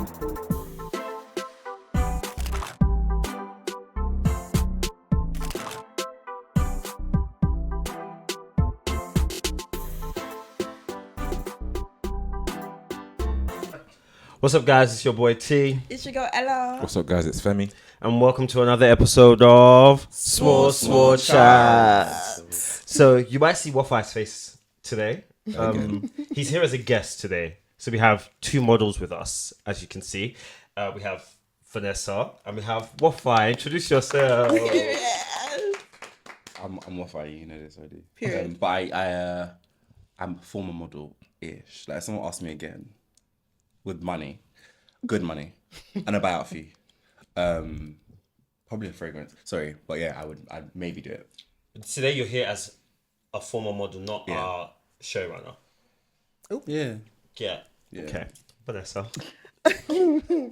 What's up, guys? It's your boy T. It's your girl Ella. What's up, guys? It's Femi. And welcome to another episode of Small Chat. So you might see Wofai's face today. He's here as a guest today. So we have two models with us, as you can see. We have Vanessa and we have Wofai. Introduce yourself. I'm Wofai, you know this already. Period. But I'm a former model-ish. Like, if someone asked me again, with money, good money, and a buyout fee, probably a fragrance. Sorry, but yeah, I'd maybe do it. Today you're here as a former model, not Yeah. a showrunner. Yeah. Yeah. Okay. Vanessa.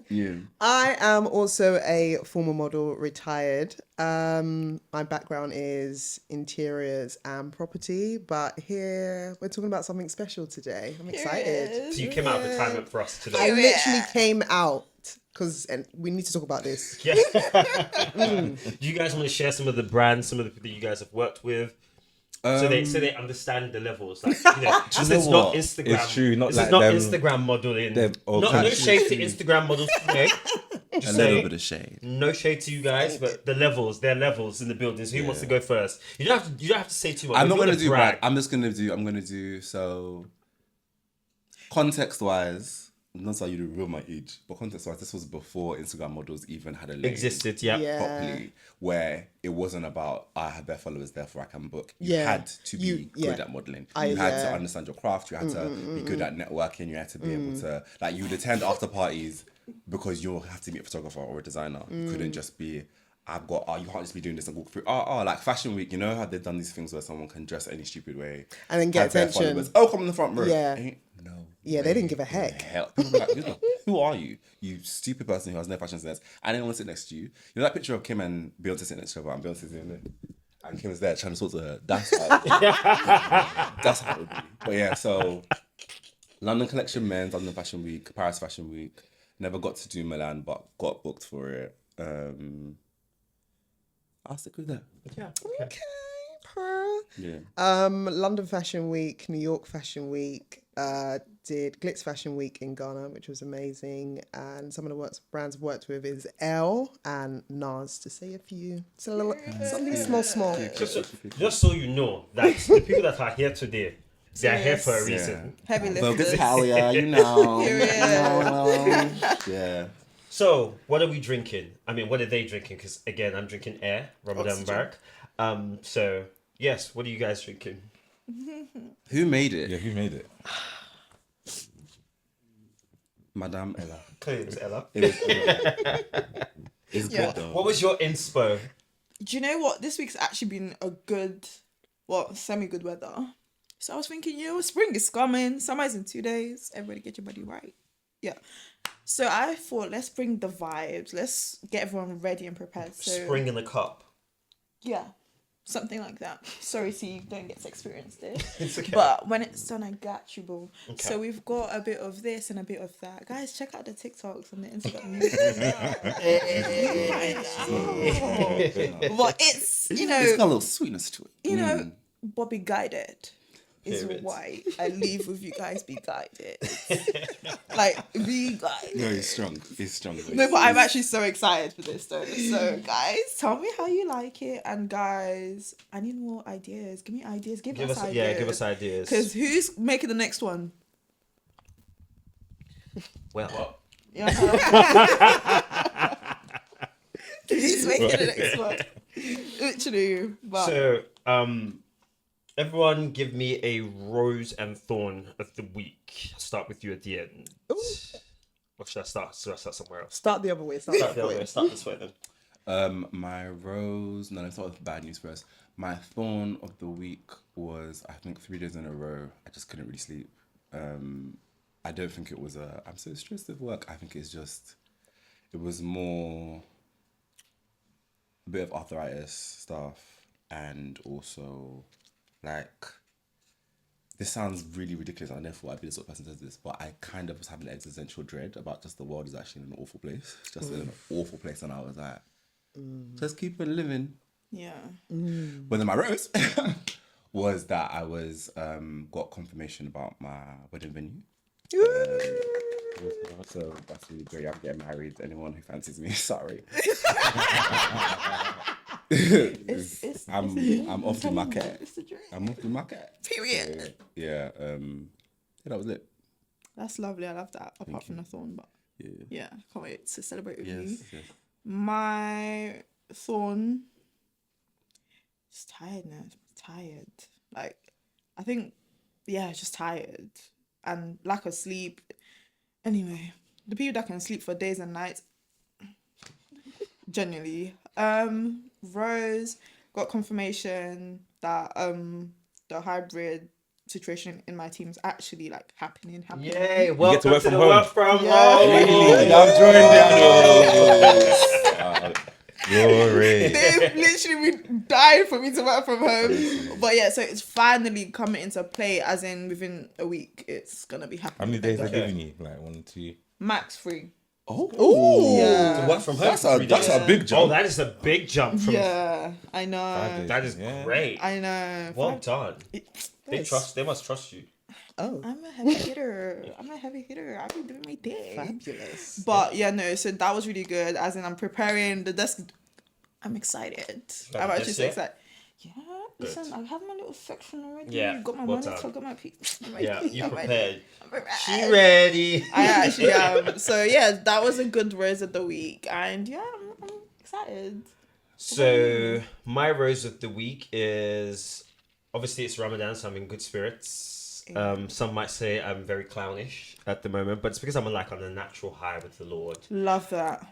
Yeah. I am also a former model, retired. My background is interiors and property, but here we're talking about something special today. I'm excited. So you came out of retirement for us I today. literally came out because we need to talk about this. Yeah. Do you guys want to share some of the brands, some of the people that you guys have worked with? So they understand the levels. Like, you know, this is not Instagram. It's true, not this like is not them- Instagram modeling. them old No country. shade to Instagram models today. A little bit of shade. No shade to you guys, but the levels, there are levels in the building. So who wants to go first? You don't have to say too much. I'm not If you gonna wanna do brag. brag. I'm gonna do so. Context-wise, not so you to reveal my age, but context-wise, this was before Instagram models even had a lane Existed, yeah. Yeah. properly, where it wasn't about I have their followers, therefore I can book. You Yeah. had to be good at modeling. You had to understand your craft. You had to be good at networking. You had to be able to, like, you would attend after parties because you have to meet a photographer or a designer. You couldn't just be, you can't just be doing this and walk through. Like Fashion Week, you know how they've done these things where someone can dress any stupid way And then get have their attention. followers, oh, come in the front row. Yeah. No. Yeah, they didn't give a heck. Hell. People were like, who are you? You stupid person who has no fashion sense. I didn't want to sit next to you. You know that picture of Kim and Beyonce sitting next to her, and Beyonce's doing it. And Kim's there trying to talk to her. That's how it would be. But yeah, so London Collection Men's, London Fashion Week, Paris Fashion Week. Never got to do Milan, but got booked for it. I'll stick with that. Yeah. Okay, Pearl. Yeah. London Fashion Week, New York Fashion Week, did Glitz Fashion Week in Ghana, which was amazing. And some of the brands I've worked with is Elle and NARS, to say a few. It's a little, something small. Just so you know, that the people that are here today, they are here for a reason. Heavy Vogue lifters. Italia, you know. Period. Yeah. So, what are we drinking? I mean, what are they drinking? Because, again, I'm drinking air, Ramadan Bark. So, yes, what are you guys drinking? Who made it? Yeah, who made it? Madame Ella. Clearly, it was Ella. It was Ella. It's good though. What was your inspo? Do you know what? This week's actually been a good, semi-good weather. So I was thinking, spring is coming. Summer's in 2 days. Everybody get your body right. Yeah. So I thought, let's bring the vibes. Let's get everyone ready and prepared. So Spring in the cup. yeah, something like that. Sorry, you don't get to experience this. It's okay. But when it's done, I got you, boo. Okay. So we've got a bit of this and a bit of that. Guys, check out the TikToks and the Instagram. But it's, It's got a little sweetness to it. Bobby guided is Period. why I leave with you guys. Be guided. Like, be guided. No, he's strong. He's strong. No, but I'm actually so excited for this though. So, guys, tell me how you like it. And guys, I need more ideas. Give me ideas. Give us ideas. Yeah, give us ideas. Because who's making the next one? Well, Yeah. Who's making the next one? Literally. But so, everyone give me a rose and thorn of the week. I'll start with you at the end. Or should I start? Should I start somewhere else? Start the other way. Start the other way. Start this way then. My rose. No, let's start with bad news first. My thorn of the week was, I think, 3 days in a row. I just couldn't really sleep. I don't think it was I'm so stressed at work. I think it was more a bit of arthritis stuff, and also like this sounds really ridiculous. I never thought I'd be the sort of person who does this, but I kind of was having existential dread about just the world is actually in an awful place. Just in an awful place. And I was like, just keep on living. Yeah. But then my rose was that I was got confirmation about my wedding venue. So that's really great. I'm getting married. Anyone who fancies me, sorry. I'm off the market. It's the dream. I'm off the market. Period. So, yeah, that was it. That's lovely. I love that. Apart from the thorn, but Yeah. can't wait to celebrate with you. Yes. My thorn is tiredness. Tired. Like, I think, just tired and lack of sleep. Anyway, the people that can sleep for days and nights, genuinely. Rose got confirmation that the hybrid situation in my team is actually like happening. Yay! Welcome to work to from the home. work from Yeah. home. I'm joined Glory. They've literally been dying for me to work from home. But yeah, so it's finally coming into play, as in within a week it's gonna be happening. How many days are they giving you? Like 1, 2? Max 3. Oh, Yeah. To work from home. That's for 3 days. a big Oh, jump. that is a big jump from. Yeah, I know. 5 days. That is Yeah. great. I know. Well done. They Yes. They must trust you. Oh, I'm a heavy hitter. I've been doing my thing. fabulous. But yeah, no, so that was really good. As in, I'm preparing the desk. I'm excited. Like I'm actually this, so yeah? excited. Yeah, listen, I have my little section already. Yeah, Got my well monitor, done. got my Yeah, you I'm prepared. ready. She ready. I actually am. So yeah, that was a good rose of the week, and yeah, I'm excited. So my rose of the week is obviously it's Ramadan, so I'm in good spirits. Some might say I'm very clownish at the moment, but it's because I'm on a natural high with the Lord. Love that.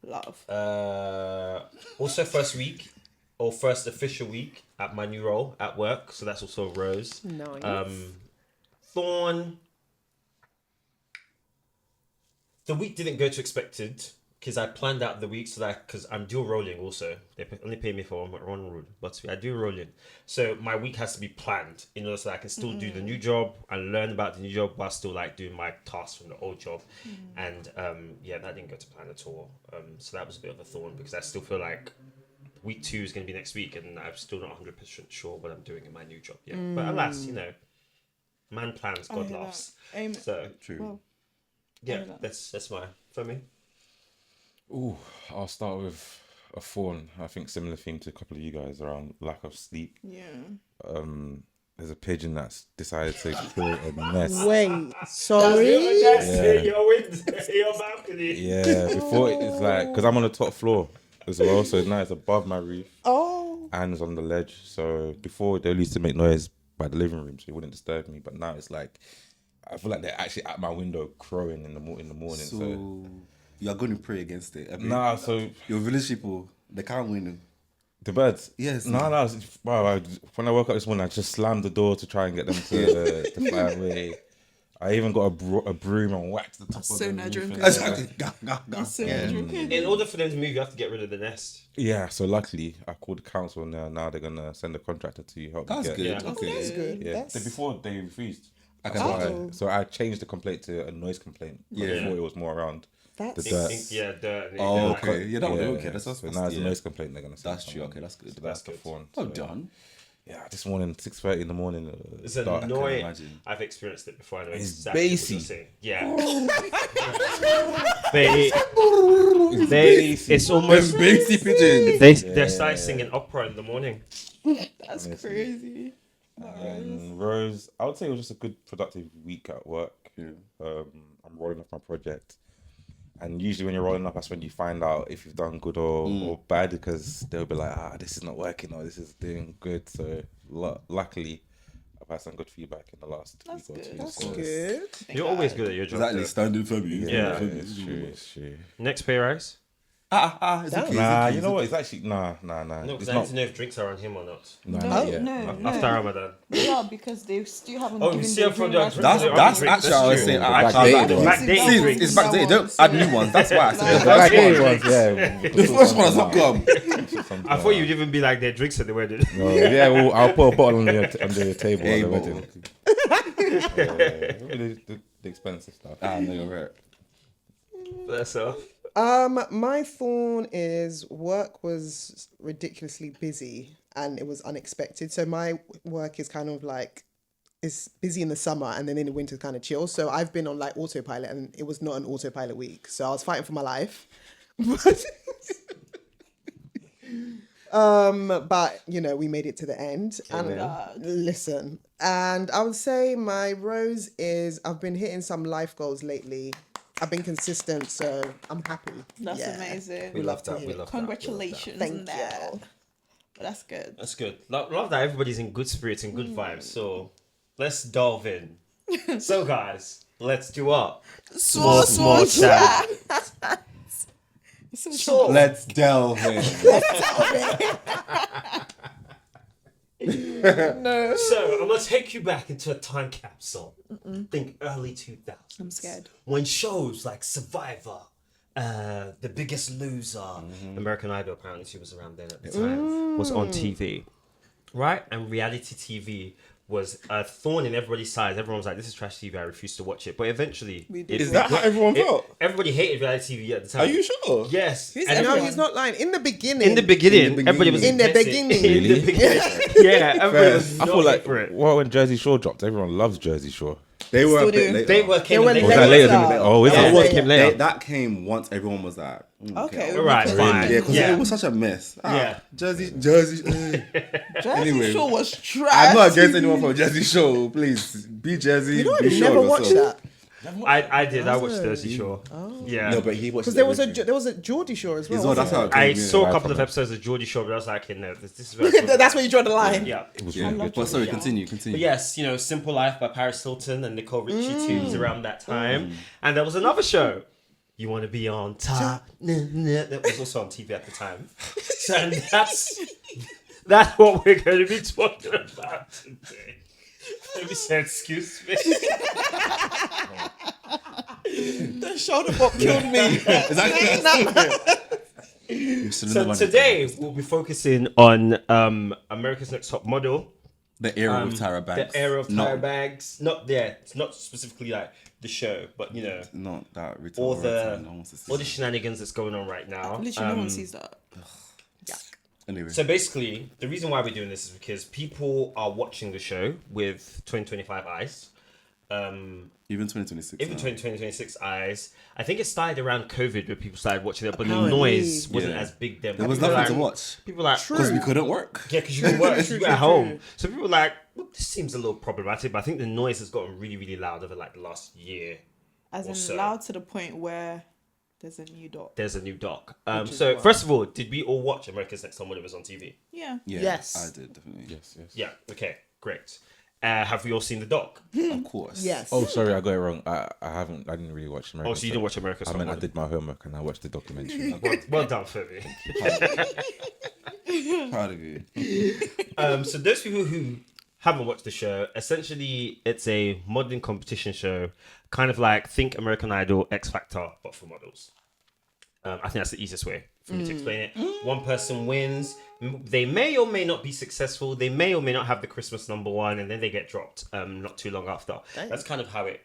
Love. Also first official week at my new role at work, so that's also a rose. Nice. Thorn. The week didn't go to expected because I planned out the week because I'm dual rolling also. They only pay me for one role, but I do rolling. So my week has to be planned in order so that I can still do the new job and learn about the new job while still doing my tasks from the old job. And that didn't go to plan at all. So that was a bit of a thorn because I still feel like week 2 is going to be next week and I'm still not 100% sure what I'm doing in my new job yet. But alas, man plans, God laughs. Amen. So True. Well, yeah, that's my for me. Ooh, I'll start with a thorn. I think similar theme to a couple of you guys around lack of sleep. yeah. There's a pigeon that's decided to create a mess. Wait, sorry. Your balcony. Yeah, before it's like, because I'm on the top floor as well, so now it's above my roof Oh, and it's on the ledge. So before they used to make noise by the living room, so it wouldn't disturb me. But now it's like, I feel like they're actually at my window crowing in the morning. So you're going to pray against it. nah, so Your village people, they can't win. the birds. Yes. No. Wow. When I woke up this morning, I just slammed the door to try and get them to fly away. I even got a broom and whacked the top of So the Nigerian. roof. That's so Nigerian. In order for them to move, you have to get rid of the nest. Yeah, so luckily I called the council now they're gonna send a contractor to help me That's get. good. Yeah. Okay. that's good. Yeah, That's before they refused. Okay. That's Oh. why. So I changed the complaint to a noise complaint. Yeah. Before it was more around that's the dirt. Dirt. Oh, okay. Yeah, that would okay. That's so now it's a noise complaint they're gonna send. That's true. someone. Okay, that's good. So that's the good. phone. Well done. Yeah, this morning 6:30 in the morning. It's dark. annoying. imagine. I've experienced it before. I know It's exactly what bassy. you're saying. Yeah. Bassy. It's almost. Bassy pigeon. They started singing opera in the morning. That's crazy. And Rose, I would say it was just a good productive week at work. Yeah. I'm rolling off my project, and usually when you're rolling up, that's when you find out if you've done good or bad, because they'll be like, this is not working or this is doing good. So luckily, I've had some good feedback in the last That's week or good. two. that's so good. You're always good at your job. Exactly. though. Standing for me. Yeah. It's true. Next pay rise. It's okay, Nah, it's you know okay. what? It's actually nah. No, It's because I not. need to know if drinks are on him or not. Nah, No, not yet. no. After Ramadan. Yeah, because they still haven't Oh, given we still the from green the- light for That's- the that's drinks. Actually, I was true. saying, The I was backdated like, ones. Backdated it's drinks. backdated. Don't add new ones. That's why I said Like- the first Backdated one. ones, yeah. The first one has not come. I thought you'd even be like, their drinks at the wedding. No, yeah, well, I'll put a bottle on the table Hey, at the bottle. wedding. The expensive stuff. Ah, no, you're right. That's all. My thorn is work was ridiculously busy and it was unexpected. So my work is kind of like it's busy in the summer and then in the winter kind of chill. So I've been on like autopilot and it was not an autopilot week. So I was fighting for my life. But you know, we made it to the end. And listen, and I would say my rose is I've been hitting some life goals lately. I've been consistent, so I'm happy. That's Yeah. amazing. We love that. We love Congratulations Thank on that. you. But that's good. That's good. Love that everybody's in good spirits and good vibes. So let's delve in. So guys, let's do up. Small chat. So Let's delve in. So I'm gonna take you back into a time capsule. Think early 2000s. I'm scared. When shows like Survivor, The Biggest Loser, American Idol, apparently she was around then at the time, was on TV, right? And reality TV was a thorn in everybody's side. Everyone was like, "This is trash TV. I refuse to watch it." But eventually, Is that how everyone felt? Everybody hated reality TV at the time. Are you sure? Yes. Who's And everyone? No, he's not lying. In the beginning. in the beginning, In the everybody was beginning. In the against it. beginning. In the beginning. Yeah, everybody was I not feel like for it. when Jersey Shore dropped, everyone loves Jersey Shore. They were Still a bit do. later. They were came were later. Was that later than the, oh, is Yeah, it? it was came later. That came once everyone was like, Okay. Right, we can- fine. Yeah, because Yeah. it was such a mess. Yeah. Jersey. Jersey Anyway. Shore was trash. I'm not against anyone from Jersey Shore. Please be Jersey. You know, be I've sure never of watched yourself. that I did. I watched Jersey Shore. Yeah. No, but he watched because it there was a Geordie Shore as well. As well, that's wasn't how it I came, yeah. saw a right couple from of it. episodes of Geordie Shore, but I was like, okay, no, this is where there? That's where you draw the line. yeah. It was Yeah. really good. But sorry, Yeah. continue. But yes, you know, Simple Life by Paris Hilton and Nicole Richie too was around that time. And there was another show, You Want to Be on Top, that was also on TV at the time. So and that's what we're going to be talking about today. Let me say, excuse me. The shoulder pop killed me. So today we'll be focusing on America's Next Top Model. The era with Tyra Banks. The era of Not- Tyra Banks. Not there. It's not specifically like the show, but you know, Not that return. all return, no one wants to see all the that. shenanigans that's going on right now. Literally, no one sees that. Anyway, So basically, the reason why we're doing this is because people are watching the show with 2025 eyes. even 2026. Even now. 2026 eyes. I think it started around COVID where people started watching it, but the Apparently. noise wasn't Yeah. as big then. There was People nothing like- to watch People like, because we couldn't work. yeah, because you can work, you at home. So people were like, well, this seems a little problematic, but I think the noise has gotten really, really loud over like the last year. As in Also- loud to the point where there's a new doc. There's a new doc. is So wild. first of all, did we all watch America's Next Top Model? It was on TV. Yeah. Yeah, Yes. I did definitely. Yes, yes. Yeah. Okay. Great. Have we all seen the doc? Of course. Yes. Oh, sorry, I got it wrong. I haven't. I didn't really watch American. Oh, so you didn't watch America's I Top mean, I Model? did my homework and I watched the documentary. Well done, Phoebe. Proud of you. So those people who haven't watched the show, essentially it's a modeling competition show, kind of like think American Idol, X Factor, but for models. I think that's the easiest way for me to explain it. One person wins. They may or may not be successful. They may or may not have the Christmas #1, and then they get dropped not too long after. That's kind of how it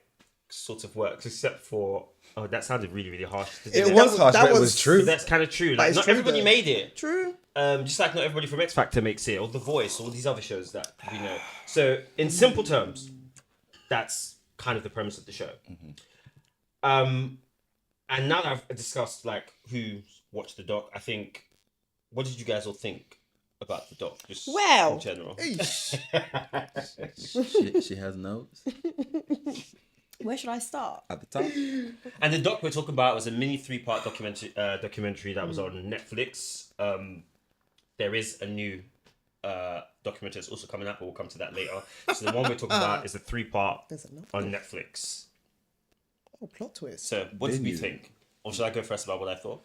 sort of works, except for that sounded really, really harsh. It was harsh, that but it was- was But true. that's kind of true. Like it's not true, everybody though. made it. True. Just like not everybody from X Factor makes it, or The Voice, or all these other shows that we know. So, in simple terms, that's kind of the premise of the show. And now that I've discussed like who watched the doc, I think, what did you guys all think about the doc? Just Well. in general. She has notes Where should I start? at the top. And the doc we're talking about was a mini 3-part documentary that was on Netflix. There is a new documentary that's also coming out, but we'll come to that later. So the one we're talking about is a 3-part There's enough. on Netflix. Oh, plot twist. So what did we Did you? think Or should I go first about what I thought?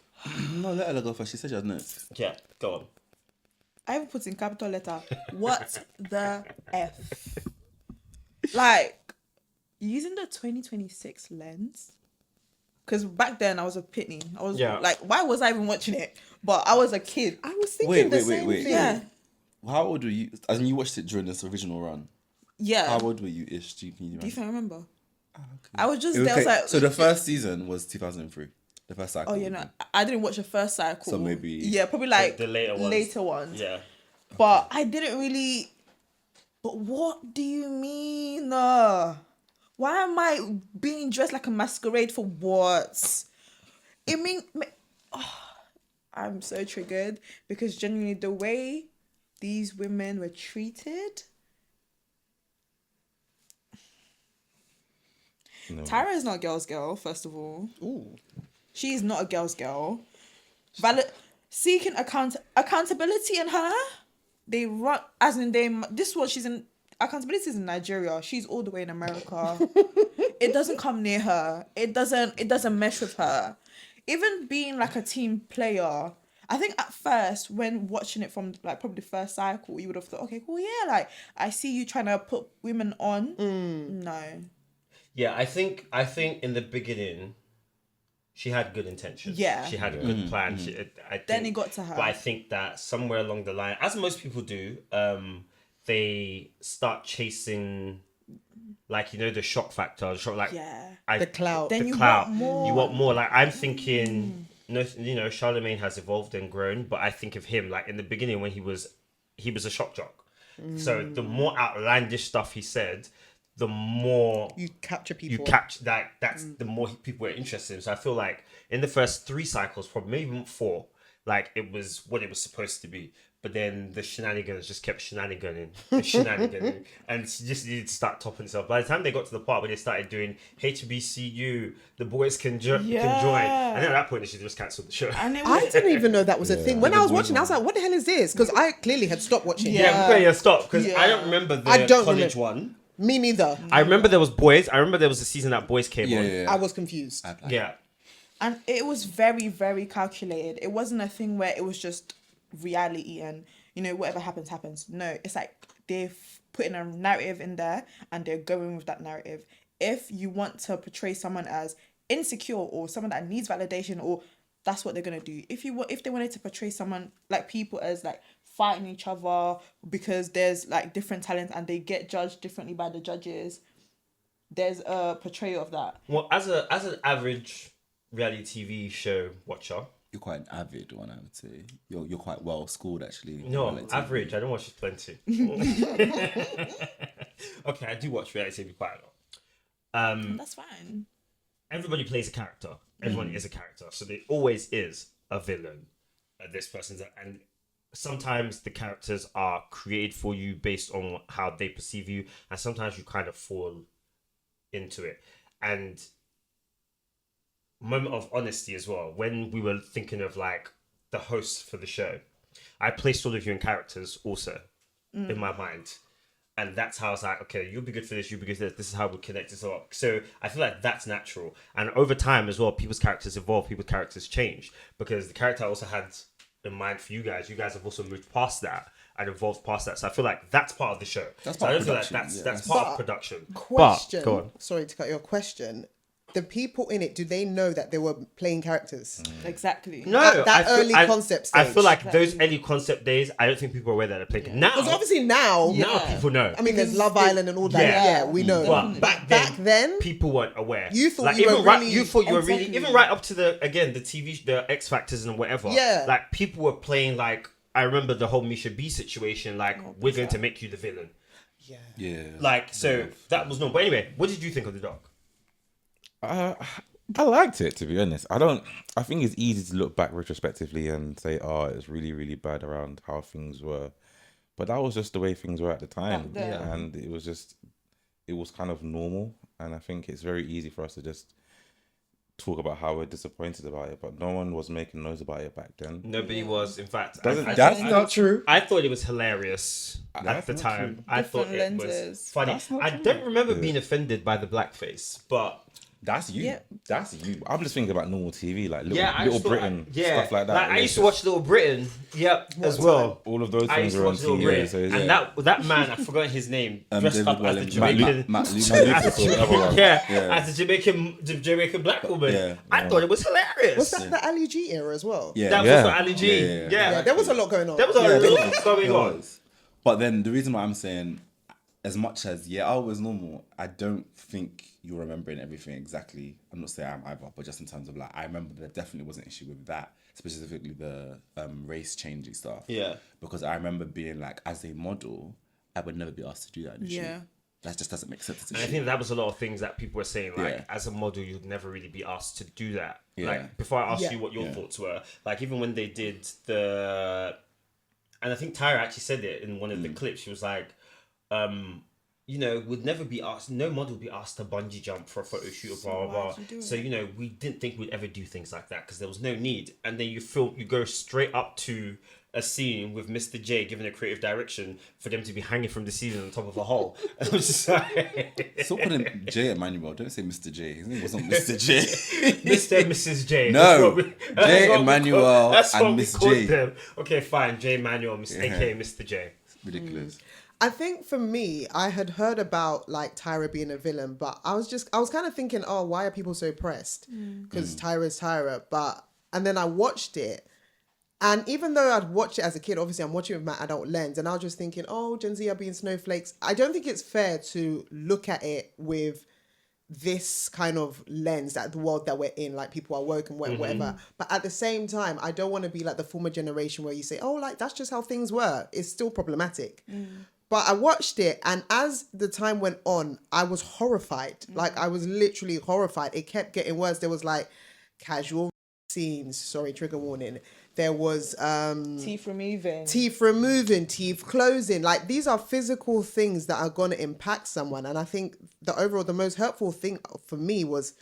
No, let her go first. She said she has notes. Yeah, go on. I even put in capital letter. What the F? Like, using the 2026 lens. Because back then I was a pitney. I was like, why was I even watching it? But I was a kid. I was thinking the same thing. Yeah. How old were you? As in, you watched it during this original run. Yeah. How old were you ish? Do you think I remember? Okay. I was just there. I was like, so the first season was 2003. The first cycle. oh, you know, I didn't watch the first cycle. So maybe. Yeah, probably like The later ones. Yeah. But I didn't really. But what do you mean? Why am I being dressed like a masquerade for what? It mean. I'm so triggered because genuinely the way these women were treated. No. Tyra is not a girl's girl, first of all. Ooh. She is not a girl's girl. Seeking accountability in her. They run as in they. This one, she's in accountability is in Nigeria. She's all the way in America. It doesn't come near her. It doesn't mesh with her. Even being like a team player. I think at first when watching it from like probably the first cycle, you would have thought, okay, cool, yeah, like I see you trying to put women on. No. Yeah, I think in the beginning, she had good intentions. Yeah. She had a good plan. Then it got to her. But I think that somewhere along the line, as most people do, they start chasing, like, you know, the shock factor. The clout. Then the you clout. want more. You want more. Like, I'm thinking, you know, Charlemagne has evolved and grown, but I think of him, like, in the beginning when he was a shock jock. So the more outlandish stuff he said, the more you capture people. That's the more people were interested in. So I feel like in the first 3 cycles, probably maybe even 4, like it was what it was supposed to be. But then the shenanigans just kept shenaniganing, and she just needed to start topping itself. By the time they got to the part where they started doing HBCU, the boys can join. And then at that point, they should just cancel the show. And it I was, didn't even know that was a thing. When I was watching, I was like, what the hell is this? Because I clearly had stopped watching. Stop, because I don't remember the college one. Me neither. I remember there was boys. I remember there was a season that boys came on. Yeah. I was confused. and it was very, very calculated. It wasn't a thing where it was just reality and, you know, whatever happens, happens. No, it's like they've put in a narrative in there and they're going with that narrative. If you want to portray someone as insecure or someone that needs validation, or that's what they're gonna do. If they wanted to portray someone like people as like fighting each other because there's like different talents and they get judged differently by the judges, there's a portrayal of that. Well, as an average reality TV show watcher, You're quite an avid one, I would say. You're quite well schooled, actually. no, Relative. average. I don't watch it plenty. Okay, I do watch reality TV quite a lot. That's fine. Everybody plays a character. Everyone is a character, so there always is a villain. This person's and sometimes the characters are created for you based on how they perceive you, and sometimes you kind of fall into it. And moment of honesty as well, when we were thinking of like the hosts for the show, I placed all of you in characters also in my mind, and that's how I was like, okay, you'll be good for this, you'll be good for this is how we connect this up. So I feel like that's natural, and over time as well, people's characters evolve, people's characters change, because the character I also had in mind for you guys have also moved past that and evolved past that. So I feel like that's part of the show. That's so part I of don't feel like production, that's yeah. part of production. Question. But, go on. Sorry to cut your question. The people in it, do they know that they were playing characters? Exactly. No, At that I feel- early I- concept I stage. feel like those early concept days, I don't think people are aware that they're playing. Now, Because obviously now, people know. I mean, there's Love Island and all that. Yeah. Yeah, we know. But back then, people weren't aware. You thought like, you even were right, really- you thought you were really, Exactly. even right up to the TV, the X Factors and whatever. Yeah. Like people were playing like, I remember the whole Misha B situation. Like we're going to make you the villain. Yeah. Like so that was no. But anyway, what did you think of the doc? I liked it, to be honest. I think it's easy to look back retrospectively and say, oh, it's really, really bad around how things were. But that was just the way things were at the time. Back then. And it was kind of normal. And I think it's very easy for us to just talk about how we're disappointed about it. But no one was making noise about it back then. Nobody was. In fact, That's not true. I thought it was hilarious at That's the not time. true. I thought Different it was lenses. funny. That's not I true. don't remember being offended by the blackface, but That's you. Yeah. That's you. I'm just thinking about normal TV, like Little, I Little used to- Britain, yeah, stuff like that. Like, I where used it's to watch Little Britain, as well. all of those I things used are to on watch Little TV. Britain, So it's and that man, I forgot his name, dressed David up as the Wellington. Jamaican, Matt Lucas as or whatever one. as the Jamaican black woman. Yeah. I thought it was hilarious. Was that the Ali G era as well? Yeah. That was Yeah. for Ali G. Yeah. Yeah, there was a lot going on. There was a Yeah, there lot was. going There on. was. But then the reason why I'm saying, as much as I was normal, I don't think you're remembering everything exactly. I'm not saying I'm either, but just in terms of like, I remember there definitely was an issue with that, specifically the race changing stuff. Yeah. Because I remember being like, as a model, I would never be asked to do that. In a shoot. Yeah. That just doesn't make sense. And I think that was a lot of things that people were saying, like, Yeah. as a model, you'd never really be asked to do that. Yeah. Like, before I asked Yeah. you what your thoughts were, like, even when they did and I think Tyra actually said it in one of the clips, she was like, would never be asked, no model would be asked to bungee jump for a photo shoot or blah, blah, why'd blah. you do So, it? we didn't think we'd ever do things like that because there was no need. And then you go straight up to a scene with Mr. J giving a creative direction for them to be hanging from the ceiling on top of a hole. And I was just like... Stop calling him J Emmanuel. Don't say Mr. J. His name wasn't Mr. J. Mr. and Mrs. J. No, That's J. what we Emmanuel call- that's and what we Miss called J. them. Okay, fine. J. Emmanuel, aka Mr. J. Ridiculous. I think for me, I had heard about like Tyra being a villain, but I was kind of thinking, oh, why are people so pressed? Because Tyra's Tyra. And then I watched it. And even though I'd watched it as a kid, obviously I'm watching it with my adult lens, and I was just thinking, oh, Gen Z are being snowflakes. I don't think it's fair to look at it with this kind of lens, that the world that we're in, like people are woke and whatever. But at the same time, I don't want to be like the former generation where you say, oh, like that's just how things were. It's still problematic. But I watched it, and as the time went on, I was horrified. Like I was literally horrified. It kept getting worse. There was like casual scenes. Sorry, trigger warning. There was Teeth removing. teeth closing. Like these are physical things that are going to impact someone. And I think the most hurtful thing for me was,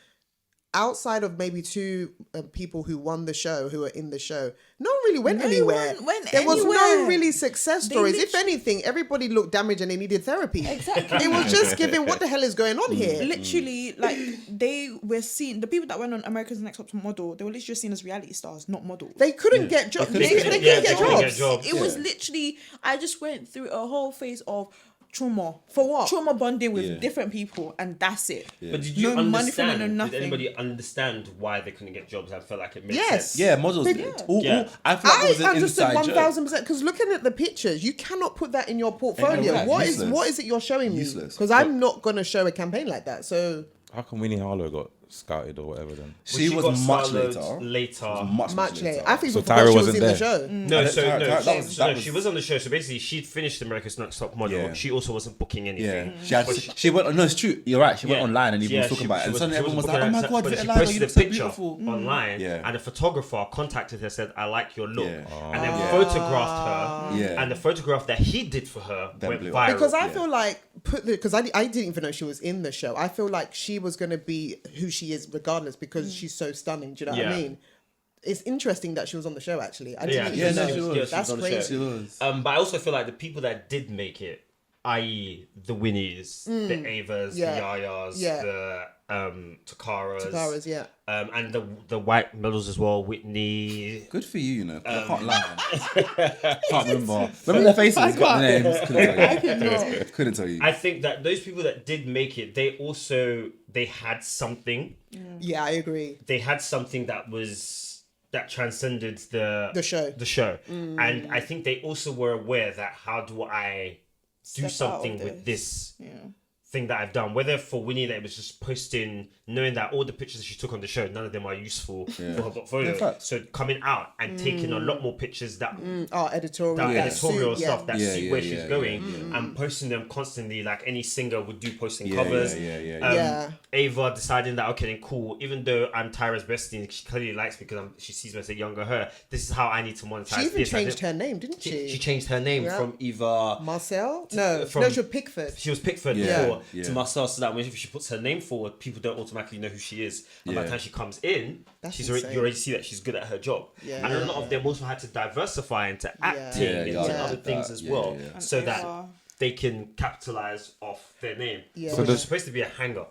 outside of maybe two people who won the show, who were in the show, no one really went anywhere. There was no anywhere. really success stories. If anything, everybody looked damaged and they needed therapy. Exactly. It was just giving, what the hell is going on here? Literally, like they were seen. The people that went on America's Next Top Model, they were literally just seen as reality stars, not models. They couldn't get jobs. They couldn't couldn't get jobs. jobs. It was literally. I just went through a whole phase of trauma. For what? Trauma bonding with Yeah. different people, and that's it. But did you No money from it, understand? no Did nothing. anybody understand why they couldn't get jobs? I felt like it made Yes. sense. Yeah, models. Yeah. I feel like it was I an understood inside joke. 1,000%, because looking at the pictures, you cannot put that in your portfolio. Yeah, What useless. is it you're showing me? Useless. Because I'm not going to show a campaign like that. So How come Winnie Harlow got scouted or whatever then? She got was much swallowed later. later. much later. I think So people Tyra forgot she was wasn't in the there. show. No, And so Tyra- no, Tyra- that she was- was on the show. So basically, she'd finished America's Next Top Model. Yeah. She also wasn't booking Yeah, anything. she had. She went. No, it's true. You're right. She went online and even was talking about it, and suddenly everyone was like, "Oh my god, but she Vitiligo, you posted look a so picture beautiful." online, Yeah. and a photographer contacted her, said, "I like your look," Yeah. and then photographed her. Yeah. And the photograph that he did for her Then went blew up. viral. Because I feel like because I didn't even know she was in the show. I feel like she was going to be who she is regardless, because she's so stunning. Do you know what I Yeah. mean? It's interesting that she was on the show. Actually, I Yeah, didn't yeah, even no, know. she was. Yeah, she That's was on the show. crazy. She was. But I also feel like the people that did make it, i.e., the Winnies, the Avas, Yeah. the Yayas, Yeah. the Takaras, Takaras, yeah. And the white models as well, Whitney. Good for you, you know. 'Cause I can't lie. Can't remember. Remember their faces, got the names. Couldn't tell you. I think that those people that did make it, they had something. Yeah, I agree. They had something that transcended the show. And I think they also were aware that how do I do Step something out of with this thing that I've done, whether for Winnie that it was just posting, knowing that all the pictures that she took on the show, none of them are useful for her portfolio. In fact. So coming out and taking a lot more pictures that Editorial, that editorial suit, stuff that Yeah, suit yeah, where yeah, she's going and posting them constantly, like any singer would do, posting Yeah, covers. yeah. Ava deciding that, okay, then cool, even though I'm Tyra's bestie and she clearly likes me because she sees me as a younger her, this is how I need to monetize She even this. changed her name, didn't she? She changed her name Yeah. from Eva Marcel? No, from- she was Pickford. she was Pickford Yeah, before yeah. to Marcel, so that when she puts her name forward, people don't automatically know who she is. And by the Yeah. time she comes in, That's she's already, insane. you already see that she's good at her job. Yeah. And a lot of them also had to diversify into acting, Yeah, into yeah, other yeah. things That, as yeah, well, yeah. so And that Ava. they can capitalize off their name. Yeah. So So it's supposed to be a hanger.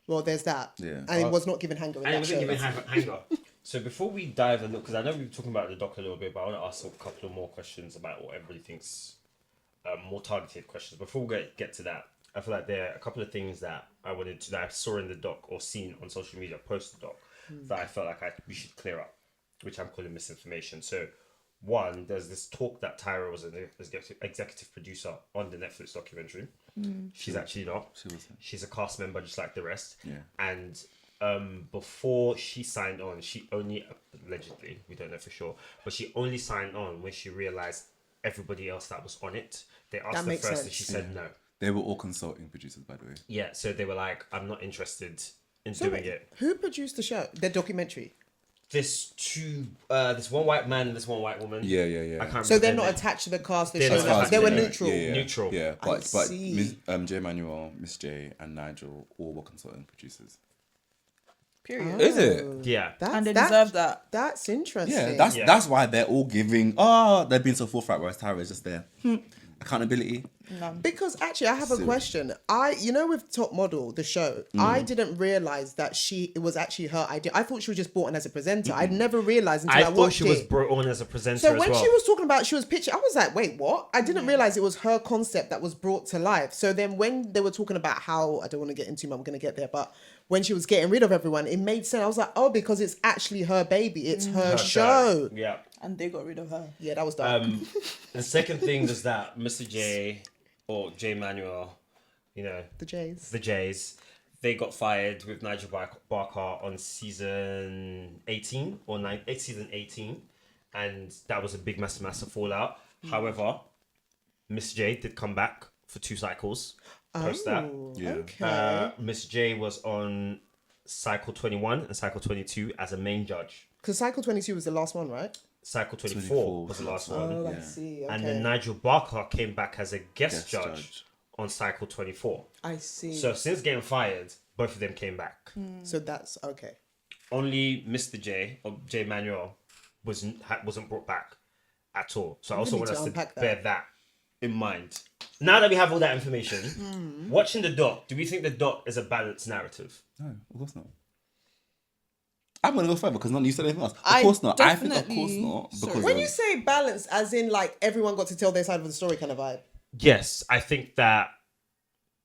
Well, there's that. Yeah. And it was not given hanger in And it that wasn't show. given hanger. So before we dive a little, because I know we were talking about the doc a little bit, but I want to ask a couple of more questions about what everybody thinks, more targeted questions. Before we get to that, I feel like there are a couple of things that that I saw in the doc or seen on social media post the doc that I felt like we should clear up, which I'm calling misinformation. So, one, there's this talk that Tyra was an executive producer on the Netflix documentary. She's actually not. She's a cast member just like the rest. Yeah. And before she signed on, she only, allegedly, we don't know for sure, but she only signed on when she realised everybody else that was on it. They asked her makes first sense. and she said no. They were all consulting producers, by the way. Yeah, so they were like, I'm not interested in doing it. Who produced the show? The documentary? This one white man and this one white woman. Yeah. I can't So remember they're their not name. attached to the cast. They're not attached They to were the- neutral. Neutral. Yeah, I but see. J. Manuel, Miss J, and Nigel all were consulting producers. Period. Is it? Yeah. And they deserve that. That's interesting. Yeah, that's why they're all giving. Oh, they're being so forthright, whereas Tyra is just there. Accountability. Because actually, I have a question. With Top Model, the show, I didn't realize that it was actually her idea. I thought she was just brought in as a presenter. I'd never realized until I I watched thought she was it. brought on as a presenter So as when well. she was talking about she was pitching, I was like, wait, what? I didn't realize it was her concept that was brought to life. So then when they were talking about how, I don't want to get into, I'm going to get there, but when she was getting rid of everyone, it made sense. I was like, oh, because it's actually her baby. It's her show. Yeah. And they got rid of her. Yeah, that was dark. The second thing was that Mr. J or J. Manuel, The Jays. the Jays, they got fired with Nigel Barker on season 18 or season 18, and that was a big massive fallout. However, Miss J did come back for 2 cycles post that. Yeah. Okay. Miss J was on cycle 21 and cycle 22 as a main judge. Because Cycle 22 was the last one, right? Cycle 24 24 was the last one. Oh, I Yeah. see. Okay. And then Nigel Barker came back as a guest Guest judge judge. on cycle 24. I see. So since getting fired, both of them came back. So that's okay. Only Mr. J or J. Manuel wasn't brought back at all. So I also need want to us to unpack that. bear that in mind. Now that we have all that information, watching the doc, do we think the doc is a balanced narrative? No, of course not. I'm gonna go further because none of you said anything else. Of I course not. I think of definitely- course not because When you say balance, as in like everyone got to tell their side of the story kind of vibe. Yes, I think that.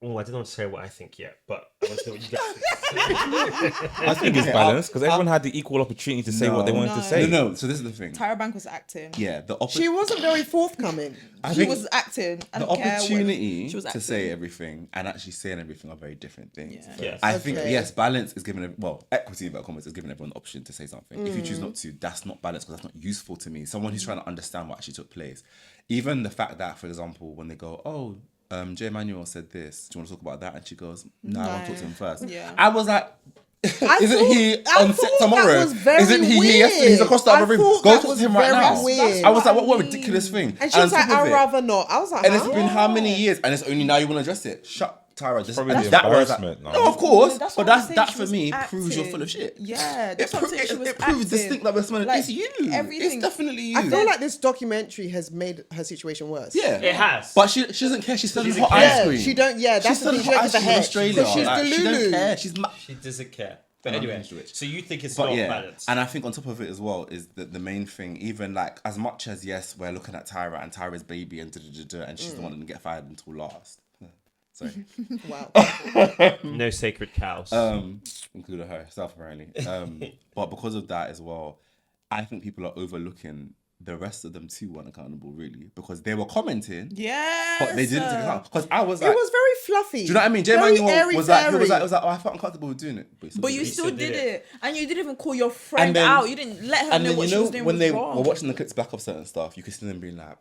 Oh, I didn't want to say what I think yet, but I want to know what you guys think. I think it's balanced because everyone had the equal opportunity to say what they wanted to say. no. So this is the thing. Tyra Bank was acting. Yeah, She wasn't very forthcoming. I She think was acting. I the don't care what- opportunity she was to acting. say everything and actually saying everything are very different things. Yeah. Yes. I think Okay. yes, balance is given. Equity in comments is giving everyone the option to say something. If you choose not to, that's not balance because that's not useful to me. Someone who's trying to understand what actually took place. Even the fact that, for example, when they go, "Oh, J. Manuel said this. Do you want to talk about that?" And she goes, "No, I want to talk to him first." Yeah. I was like. Isn't thought- he I on set thought tomorrow? that was very Isn't he here yesterday? He's across the weird. other room. I thought Go that talk was to him right very now. weird. I was like, what a I mean. ridiculous thing. And she was on like, top of I'd it- rather not. I was like, and it's huh? been how many years? And it's only now you want to address it. Shut Tyra. Just Probably and the that was like, embarrassment, no? no, of course. That's But what I'm that's saying, that she for was me proves you're full of acting. shit. Yeah, that's what I'm saying. She was it proves this acting. thing that we're smelling. Like, It's you. everything- It's definitely you. I feel like this documentary has made her situation worse. yeah, It has. But she doesn't care. She's selling Doesn't hot care. ice Yeah, cream. she don't. Yeah, that's She's the thing. selling She don't hot give ice a cream in heck. Australia. Because she's Like, she don't Delulu. care. She doesn't care. But I'm anyway, into it. so you think it's But not yeah, balanced? and I think on top of it as well is that the main thing, even like as much as yes, we're looking at Tyra and Tyra's baby and and she's the one that didn't get fired until last. Sorry, Wow. No sacred cows. including herself apparently. But because of that as well, I think people are overlooking the rest of them too weren't accountable really because they were commenting, Yeah. but they didn't take account. Because I was It like, was very fluffy. do you know what I mean? Jay Very Manuel airy was like, fairy. oh, I felt uncomfortable with doing it, But you did it. still still did did it. And you didn't even call your friend And then- out. You didn't let her And know then what you she know was doing when was they wrong. were watching the clips back of certain stuff, you could see them being like,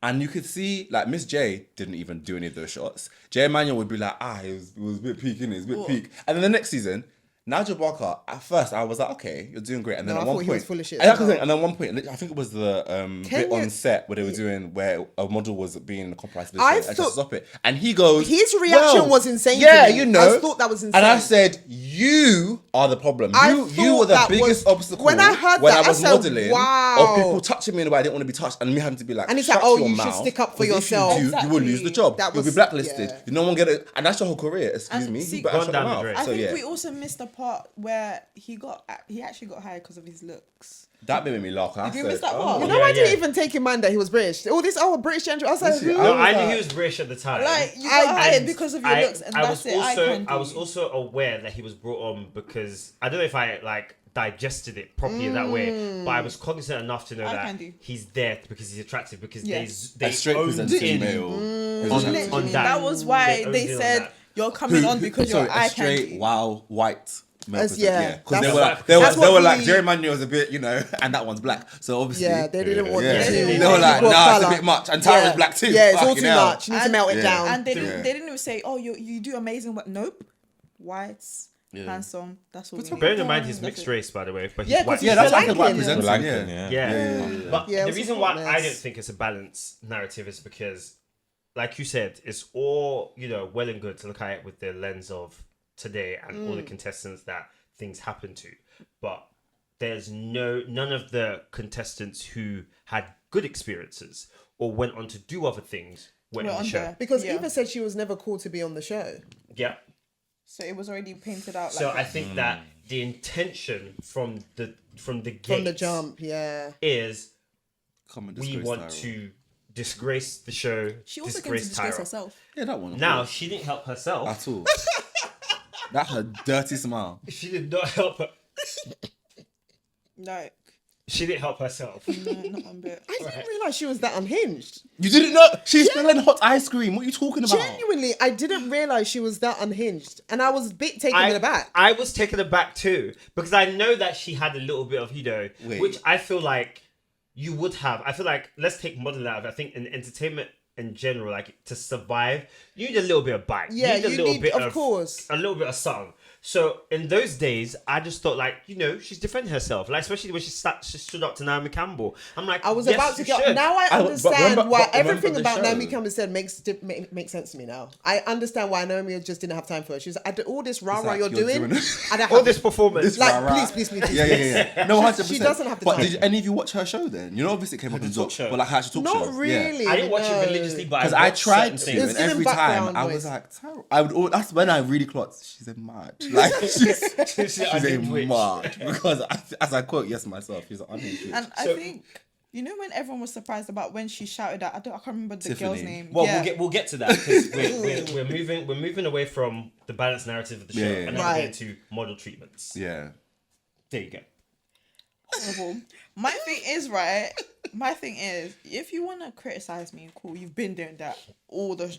and you could see like Miss J didn't even do any of those shots. Jay Manuel would be like, it was a bit peak, innit? It was a bit peak. And then the next season, Nigel Barker, at first I was like, okay, you're doing great. And then No, at I one thought he point, was full of shit and as well. then at one point, I think it was the bit on set where they were doing where a model was being compromised I and to thought- stop it. And he goes, His reaction "Well, was insane. Yeah, to me. you know. I thought that was insane. And I said, you are the problem. I You thought were the that biggest was- obstacle when I heard when that, I was I said, modeling wow. or people touching me in a way I didn't want to be touched and me having to be like, And he's shut like, oh, your you should mouth, stick up for 'cause yourself. If you do, you will lose the job. That You'll be was- blacklisted. yeah. No one get it. And that's your whole career. Excuse And me. see, You better gone shut down your the mouth. drain. I So think yeah. we also missed the part where he actually got hired because of his looks. That made me laugh. Did you miss that part? You Oh, know, I didn't yeah. even take in mind that he was British. All this, British gentleman. I was like, Listen, who? No, I I was knew like- he was British at the time. Like you I- got hired And because of your looks, and that's it. I was also aware that he was brought on because I don't know if I like digested it properly in that way, but I was cognizant enough to know I that can do. he's there because he's attractive because Yes. they A straight owned presenting in male. Literally, on that. that was why They they only on said that. you're coming on because sorry, you're a eye straight, candy. wild, white male That's- presenter, yeah, because they that's- were like, they that's were what like we- Jerry Manuel's a bit, you know, and that one's black. So obviously, Yeah, they didn't want yeah. to. They want were like, people of nah, it's a colour. bit much, and Tyra's black too. Yeah, it's all Fucking too hell. much. You need to And- melt it Yeah. down. And they didn't. Yeah. They didn't even say, "Oh, you do amazing work." Nope, whites, handsome. That's all. we need. Bearing in mind he's That's mixed it. race, by the way, but he's Yeah, 'cause white. he's Yeah, that's Sri like a white Lankan. presenter. Sri Yeah. Lankan, yeah. Yeah. But Yeah, it the was a reason hot why mess. I don't think it's a balanced narrative is because, like you said, it's all, well and good to look at it with the lens of today and all the contestants that things happen to. But there's none of the contestants who had good experiences or went on to do other things went We're on the on show. there. Because Yeah. Eva said she was never called to be on the show. Yeah. So it was already painted out. So like I think that the intention from the gate From the jump, yeah. is Come and we disgrace want Tyra. to disgrace the show, she also came to disgrace disgrace Tyra. herself. Yeah, that one. of Now course. she didn't help herself. At all. That's her dirty smile. She did not help her. Like, She didn't help herself. no, not one bit. I didn't realize she was that unhinged. You didn't know? She's selling hot ice cream. What are you talking about? Genuinely, I didn't realize she was that unhinged, and I was a bit taken aback. I was taken aback too because I know that she had a little bit of Wait. which I feel like you would have. I feel like let's take modeling out of it. I think in entertainment in general, like to survive, you need a little bit of bite. Yeah, you need a you little need- bit of course. a little bit of something. So in those days, I just thought like, she's defending herself, like especially when she stood up to Naomi Campbell. I'm like, I was yes, about to you get. should. Now I but understand remember- why but remember everything the about show. Naomi Campbell said makes sense to me now. I understand why Naomi just didn't have time for her. She was like, all this rah rah like, you're you're doing. doing- I don't all have this performance. like, rah-rah. please. Yeah. No, 100%. She doesn't have the But time. did any of you watch her show then? You know, obviously it came up in talk show. but like her actual talk show. Not really. I didn't watch no. it religiously, but Because I I watched tried certain to, things. It's and giving every background time I noise. was like, Tyra. That's when I really clocked. She's a mad. Like she's I a did witch. mad. Because as I quote, yes myself, she's an unhinged witch. And So- I think when everyone was surprised about when she shouted at, I can't remember the Tiffany. girl's name. Well, yeah. we'll get to that because we're moving away from the balanced narrative of the show Yeah. and now Right. we're into model treatments. Yeah. There you go. Horrible. My thing is, right? My thing is, if you want to criticize me, cool. You've been doing that all the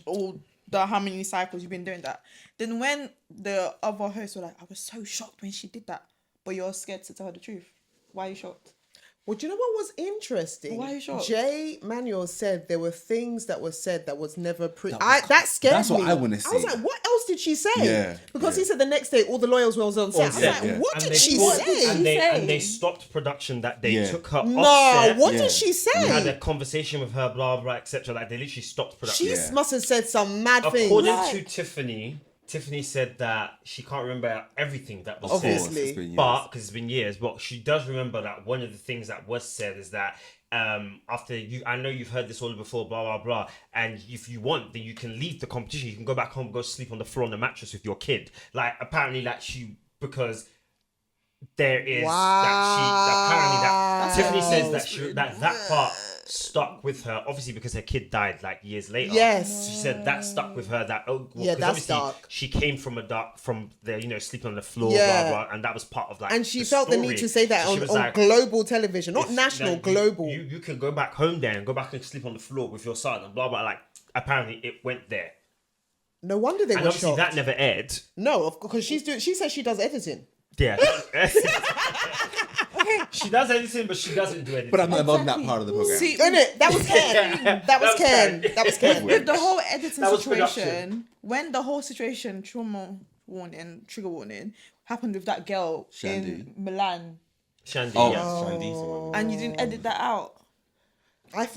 how many cycles you've been doing that. Then when the other hosts were like, I was so shocked when she did that, but you're scared to tell her the truth. Why are you shocked? Well, do you know what was interesting? Why are you shocked? Jay Manuel said there were things that were said that was never that scared that's me. what I wanna I was see. like, what else did she say? Yeah, Because yeah. he said the next day all the lawyers were on set. I was set, like, yeah. what And did they she thought- say? And they stopped production that day, Yeah. took her No, offset. what Yeah. did she Had a say? conversation with her, blah blah, etc. Like they literally stopped production. She Yeah. must have said some mad According things. to Tiffany said that she can't remember everything that was Obviously. said. It's been years. But because it's been years, but she does remember that one of the things that was said is that after I know you've heard this all before, blah blah blah, and if you want, then you can leave the competition. You can go back home, go sleep on the floor on the mattress with your kid. Like apparently, because there is that Tiffany says that part stuck with her, obviously because her kid died like years later. Yes. She said that stuck with her. That 'cause that's obviously dark. she came from sleeping on the floor, Yeah. blah blah, and that was part of like. And she the felt the story. need to say that So she on was like, global television, not if- national, like, global. You can go back home there and go back and sleep on the floor with your son and blah blah. Like apparently it went there, No wonder they and were obviously shocked. that never aired. No, because she says she does editing. Yeah. She does anything, but she doesn't do anything. But I'm not involved in that part of the program. See, Isn't it? That was Ken. That was Ken. That was Ken. with the whole editing That was situation, production. when the whole situation, trigger warning, happened with that girl Shandy. in Milan, Shandy. Oh. Yeah. Shandy. and you didn't edit that out.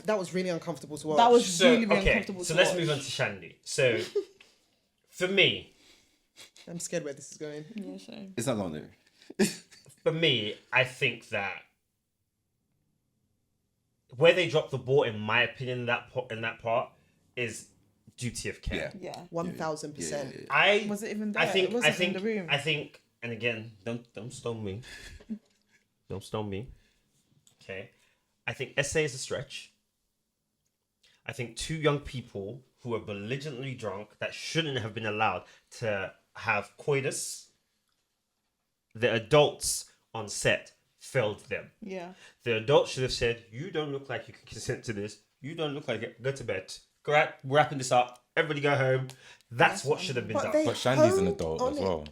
That was really uncomfortable to watch. That was So really, really okay, uncomfortable so to let's watch. move on to Shandy. So for me, I'm scared where this is going. Yeah, shame. It's not going there. for me, I think that where they dropped the ball, in my opinion, in that part is duty of care. Yeah. Yeah. 1000%. I Was it even I there? think It wasn't I think in the room. I think, and again, don't stone me. Don't stone me. Okay, I think essay is a stretch. I think two young people who were belligerently drunk that shouldn't have been allowed to have coitus. The adults on set failed them. Yeah. The adults should have said, "You don't look like you can consent to this. You don't look like it. Go to bed. Go out. We're wrapping this up. Everybody go home." That's what should have been But done. they- But Shandy's an honed adult on as it. well.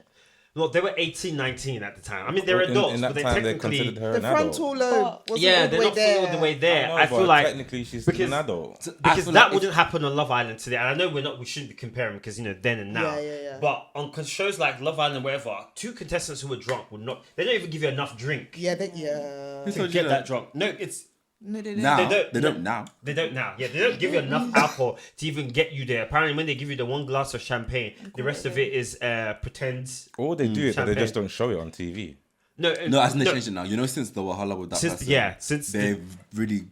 Look, they were 18, 19 at the time. I mean, they're In- adults, in but that they time, they technically... considered her The an adult. frontal lobe wasn't Yeah, all the they're way not fully there. all the way there. know, I but feel like... technically she's still an adult. Because feel that like wouldn't happen on Love Island today. And I know we shouldn't be comparing because, then and now. Yeah. But on shows like Love Island, whatever, two contestants who were drunk would not... They don't even give you enough drink Yeah, to told you get that that? drunk. No, it's... No, they didn't. Now. They They don't- don't now. They don't now. Yeah, they don't give you enough alcohol to even get you there. Apparently, when they give you the one glass of champagne, the rest of it is pretend. Or they do it, but they Champagne. just don't show it on TV. No, No, as in they changed it now. You know, since the Wahala with that person, since they've really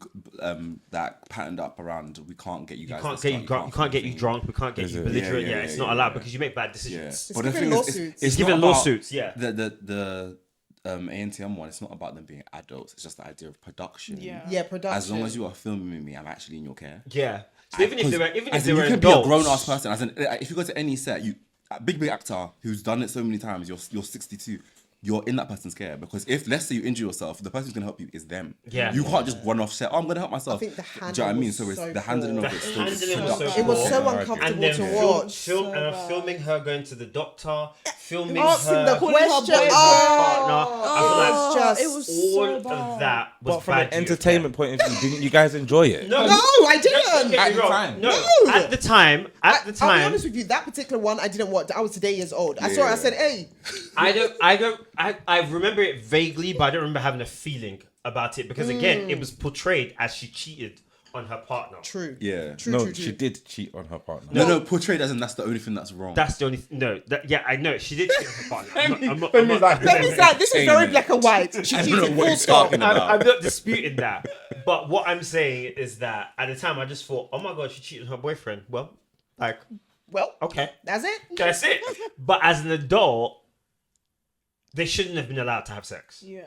that patterned up around. We can't get you guys. can't this get drunk, you drunk. We can't get you drunk. We can't get Is you it? belligerent. Yeah, Yeah, yeah, it's yeah, not allowed yeah. because you make bad Yeah, decisions. but the giving thing is, lawsuits. It's not giving about lawsuits. Yeah. The ANTM one. It's not about them being adults. It's just the idea of production. Yeah. Yeah, production. As long as you are filming me, I'm actually in your care. Yeah. So even if they were, you can adults, be a grown ass person. As in, if you go to any set, a big actor who's done it so many times, you're 62. You're in that person's care because if let's say you injure yourself, the person who's gonna help you is them. Yeah. You can't just run off set. Oh, I'm gonna help myself. I think the Do you know what I mean? handling So was it's so the handling poor. of it. Still is handling was so production. It was so Yeah. uncomfortable and then to film, watch. filming her going to the doctor, filming Asking her the Calling her question. boyfriend. partner. I feel like It's just it was all so of bad. that was But from bad an duty of entertainment point of view, didn't you guys enjoy it? care. No, I Don't didn't. get At me the wrong. time. No, No. at the time, I'll be time, honest with you, that particular one I didn't watch. I was today years old. I saw it, Yeah. I said, hey. I remember it vaguely, but I don't remember having a feeling about it because again, it was portrayed as she cheated on her partner. True. Yeah. True, No, true, true. she did cheat on her partner. No, portrayed as in that's the only thing that's wrong. That's the only yeah, I know she did cheat on her partner. I'm not- Femi's like- Femi's like, this is very black and white. She I don't cheated know what full you're stop. talking about. I'm not disputing that, but what I'm saying is that at the time I just thought, oh my god, she cheated on her boyfriend. Well, like, Well, okay, that's it. that's it. But as an adult, they shouldn't have been allowed to have sex. Yeah.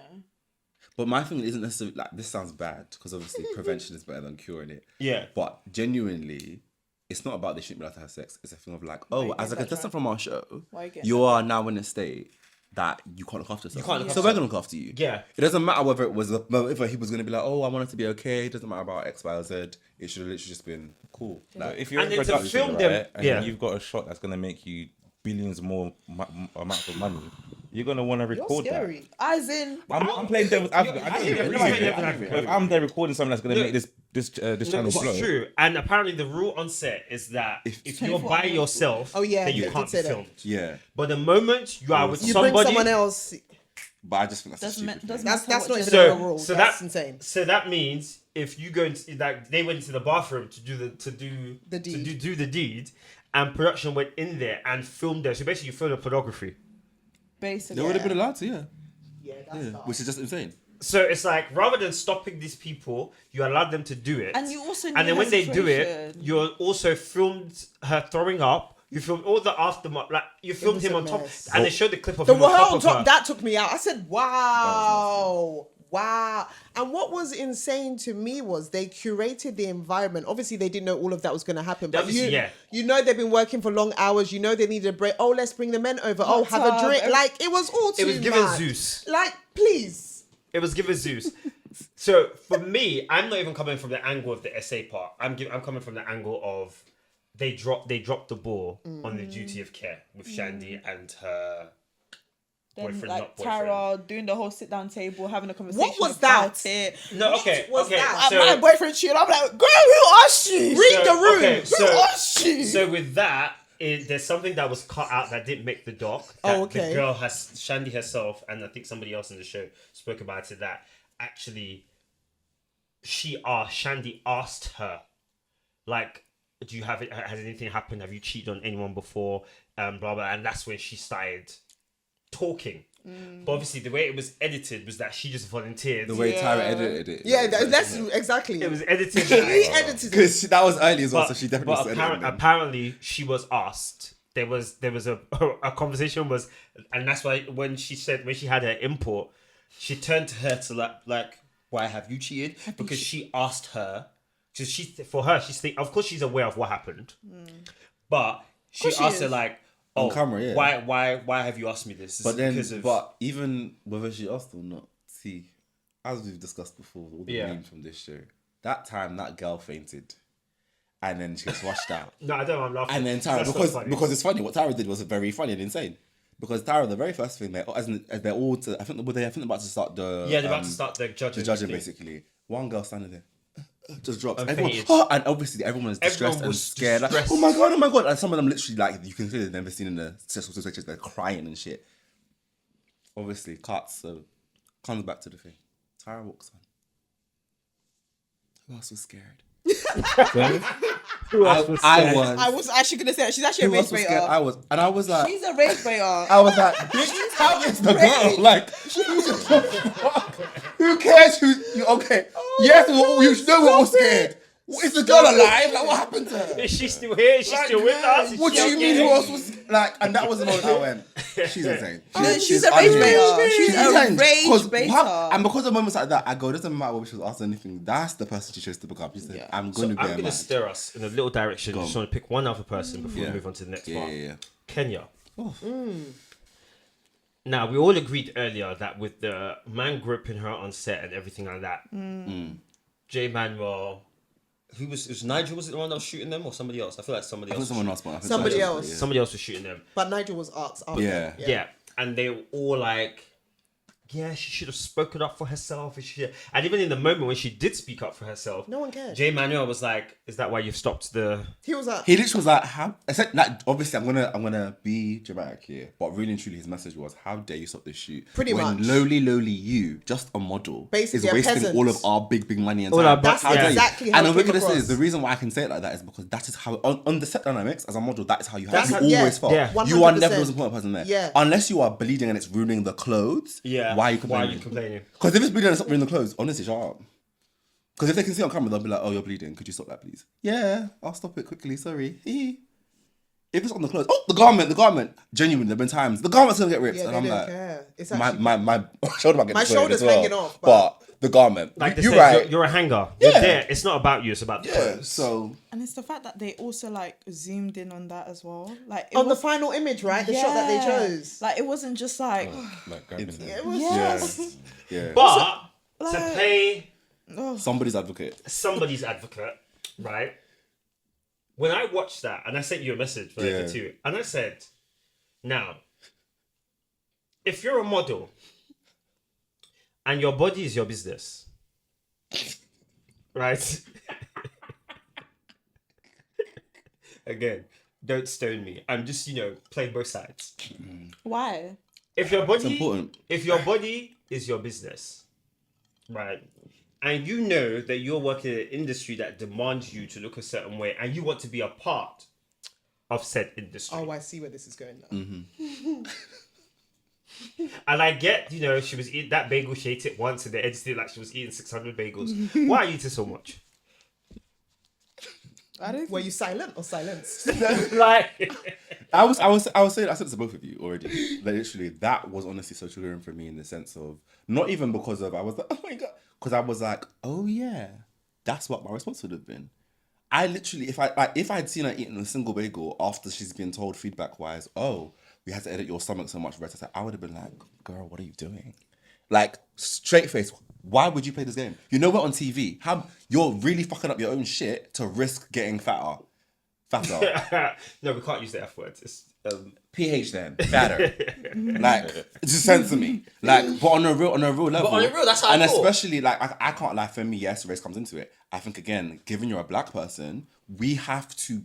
But my thing isn't necessarily like this sounds bad because obviously prevention is better than curing it. Yeah. But genuinely, it's not about they shouldn't be allowed to have sex. It's a thing of like, oh, you as a get that contestant from our show, Why you get you that are now in a state that you can't look after yourself. can't look so after we're gonna look after you. Yeah. It doesn't matter whether it was whether he was gonna be like, oh, I want it to be okay. It doesn't matter about X, Y, or Z. It should have literally just been cool. Like, If you're And in then to production, film right, them- and yeah. you've got a shot that's gonna make you billions more amounts of money, you're gonna want to You're record that. scary. As in, I'm playing devil's advocate. I hear don't it. agree I with hear it. it. But if I'm there recording something that's gonna No. make this channel It's flow, true. And apparently the rule on set is that if you're 24 by hours. yourself, Oh, yeah, then you they can't did be say that. filmed. yeah. But the moment you are with You bring somebody, someone else. But I just think that's a Doesn't stupid ma- doesn't thing. That's matter not what even gender- a real rule. so That's that insane. So that means if you go into like they went into the bathroom to do The deed. do the deed, and production went in there and filmed there. So basically, you filmed the pornography. basically. They would have been allowed to, yeah. Yeah, that's Which is just insane. So it's like rather than stopping these people, you allowed them to do it. And you also and knew then her when they do it, situation. you also filmed her throwing up. You filmed all the aftermath, like you filmed was him a on top, mess. and they showed the clip of The him on top world of her. top, that took me out. I said, wow. Wow. And what was insane to me was they curated the environment. Obviously, they didn't know all of that was going to happen. But Obviously, yeah. you know they've been working for long hours. You know they needed a break. Oh, let's bring the men over. Oh, Hot have a tub, drink. every- Like, it was all too It was given much. Zeus. Like, please. It was given Zeus. So for me, I'm not even coming from the angle of the essay part. I'm coming from the angle of they dropped the ball on the duty of care with Shandy and her Then, boyfriend, like not boyfriend. Tyra doing the whole sit down table, having a conversation. What was that? about it. No, okay, was okay. that? So, My boyfriend cheated. I'm like, girl, who are she? Read the room. okay, Who was she? so with that, there's something that was cut out that didn't make the doc. Oh, That okay. The girl Shandy herself, and I think somebody else in the show spoke about it. That actually, Shandy asked her, like, do you have it? Has anything happened? Have you cheated on anyone before? Blah blah. And that's when she started talking. But obviously, the way it was edited was that she just volunteered. The way Tyra edited it. Yeah, that's exactly. It was edited. He edited it. Because that was early as well, so she definitely But said it. apparently, she was asked. There was a conversation was, and that's why when she had her import, she turned to her to like why have you cheated? Because she asked her. Because of course she's aware of what happened, but she course she asked her is. like, On camera, yeah. why have you asked me this? Is But it then, because of- but even whether she asked or not, see, as we've discussed before, all the Yeah. memes from this show, that time that girl fainted, and then she gets washed out. no, I don't know, I'm laughing. And then Tyra, That's not funny. because it's funny, what Tyra did was very funny and insane. Because Tyra, the very first thing as they're all, I think they're about to start the they're about to start the judging. judging thing. basically. One girl standing there. Just drops. And Everyone, fainted. and obviously everyone is distressed Everyone and was scared. Like, distressed. oh my god! And some of them literally like you can see they've never seen in the stressful situations. They're crying and shit. Obviously, cuts. So comes back to the thing. Tyra walks on. Who else was scared? Who else was I scared? was. I was actually gonna say that. She's actually a Who rage else was scared? baiter. I was like. She's a rage baiter. I was like, bitch, how is the girl? Like, who cares who you okay? Yes, you know what was scared. Is the girl alive? Like, what happened to her? Is she still here? Is she still with us? Is What she do you mean? okay? Who else was like? And that was the moment I went. She's insane. No, she's a rage baiter. She's a insane. rage 'Cause baiter. and because of moments like that, I go, it doesn't matter whether she was asked anything. That's the person she chose to become. She said, Yeah. I'm So going to be I'm a going man. to steer us in a little direction. Just want to pick one other person before Yeah. we move on to the next Yeah, part. yeah. Kenya. Now, we all agreed earlier that with the man gripping her on set and everything like that, J Manuel, it was Nigel, was it the one that was shooting them or somebody else? I feel like somebody I else. think someone else, but I think Somebody someone else. yeah. Somebody else was shooting them. But Nigel was asked. after. Yeah. Yeah. And they were all like, yeah, she should have spoken up for herself. And even in the moment when she did speak up for herself, No one cared. J Manuel was like, is that why you've stopped the... He was like, He literally was like, "How?" I said, like, obviously, I'm gonna be dramatic here, but really and truly, his message was, "How dare you stop this shoot? Pretty when much. lowly you, just a model, Basically is a wasting peasant. all of our big money and All time." our That's yeah. dare you? exactly how And it the came wickedest across. is the reason why I can say it like that is because that is how on the set dynamics as a model, that is how you have. That's You how- yeah, always felt. yeah. You are 100%. never the most important person there. Yeah. Unless you are bleeding and it's ruining the clothes. Yeah. Why are you Why are complaining? you complaining? Because if it's bleeding and it's not ruining the clothes, honestly, shut up. Because if they can see on camera, they'll be like, "Oh, you're bleeding. Could you stop that, please?" Yeah, I'll stop it quickly. Sorry. If it's on the clothes, oh, the garment. Genuinely, there've been times the garment's gonna get ripped, yeah, and they I'm don't like, care. It's my actually my shoulder might get My destroyed shoulder's as well, hanging off, but the garment. Like they you're said, right. you're a hanger. You're Yeah. there. It's not about you. It's about the Yeah. clothes. So And it's the fact that they also like zoomed in on that as well. Like it on the was- final image, right? The shot that they Yeah. chose. Like it wasn't just like Like grabbing them. It was yes. yeah, But to like- play somebody's advocate. somebody's advocate, right? When I watched that, and I sent you a message for Yeah. too, and I said, now, if you're a model and your body is your business, right? Again, don't stone me. I'm just, playing both sides. Why? If your body, important. if your body is your business, right, and you know that you're working in an industry that demands you to look a certain way, and you want to be a part of said industry, Oh, I see where this is going now. and I get, she was eating that bagel. She ate it once, and they edited it like she was eating 600 bagels. Why are you eating so much? I don't Were you silent or silenced? Like, I said this to both of you already. Like, literally, that was honestly so triggering for me in the sense of not even because of I was like, oh my god, because I was like, oh yeah, that's what my response would have been. I literally, if I'd seen her eating a single bagel after she's been told feedback wise, oh, we had to edit your stomach so much, I would have been like, girl, what are you doing? Like, straight face. Why would you play this game? You know we're on TV. You're really fucking up your own shit to risk getting fatter. no, we can't use the F word. PH then better. Like just censor me. Like, but on a real level. But on a real, that's how I And thought. especially like I can't lie. For me, yes, race comes into it. I think again, given you're a black person, we have to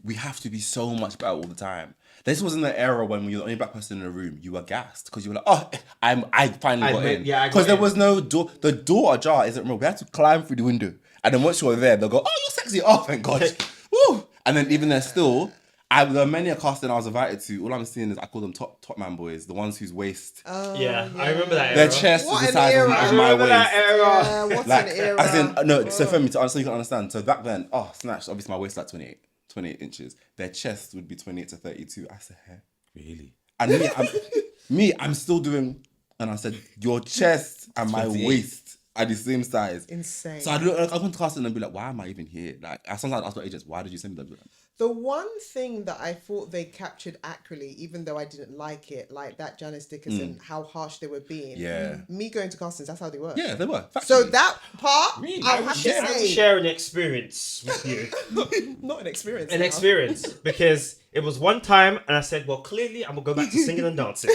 be so much better all the time. This was in the era when you're the only black person in the room. You were gassed because you were like, oh, I finally got in. Yeah, I got because there in. was no door. The door ajar isn't real. We had to climb through the window, and then once you were there, they'll go, oh, you're sexy. Oh, thank God. Woo. And then even there still. There are many a casting I was invited to. All I'm seeing is I call them top man boys, the ones whose waist, Yeah, I remember that their era. chest What is the an size era. of I my remember waist. that era. Yeah, what Like, an era. as in, no, so for me, so you can understand. So back then, snatched, obviously my waist like 28 inches. Their chest would be 28 to 32. I said, hey, Really? and I'm still doing, and I said, your chest and my 28. waist are the same size. Insane. So I went to casting and be like, why am I even here? Like, I sometimes ask my agents, why did you send me that? The one thing that I thought they captured accurately, even though I didn't like it, like that Janice Dickinson, how harsh they were being. Yeah. Me going to castings, that's how they were. Yeah, they were. So factually. that part, Really? I have to I will say, share an experience with you. not an experience. An now. experience. Because it was one time and I said, well, clearly I'm going to go back to singing and dancing.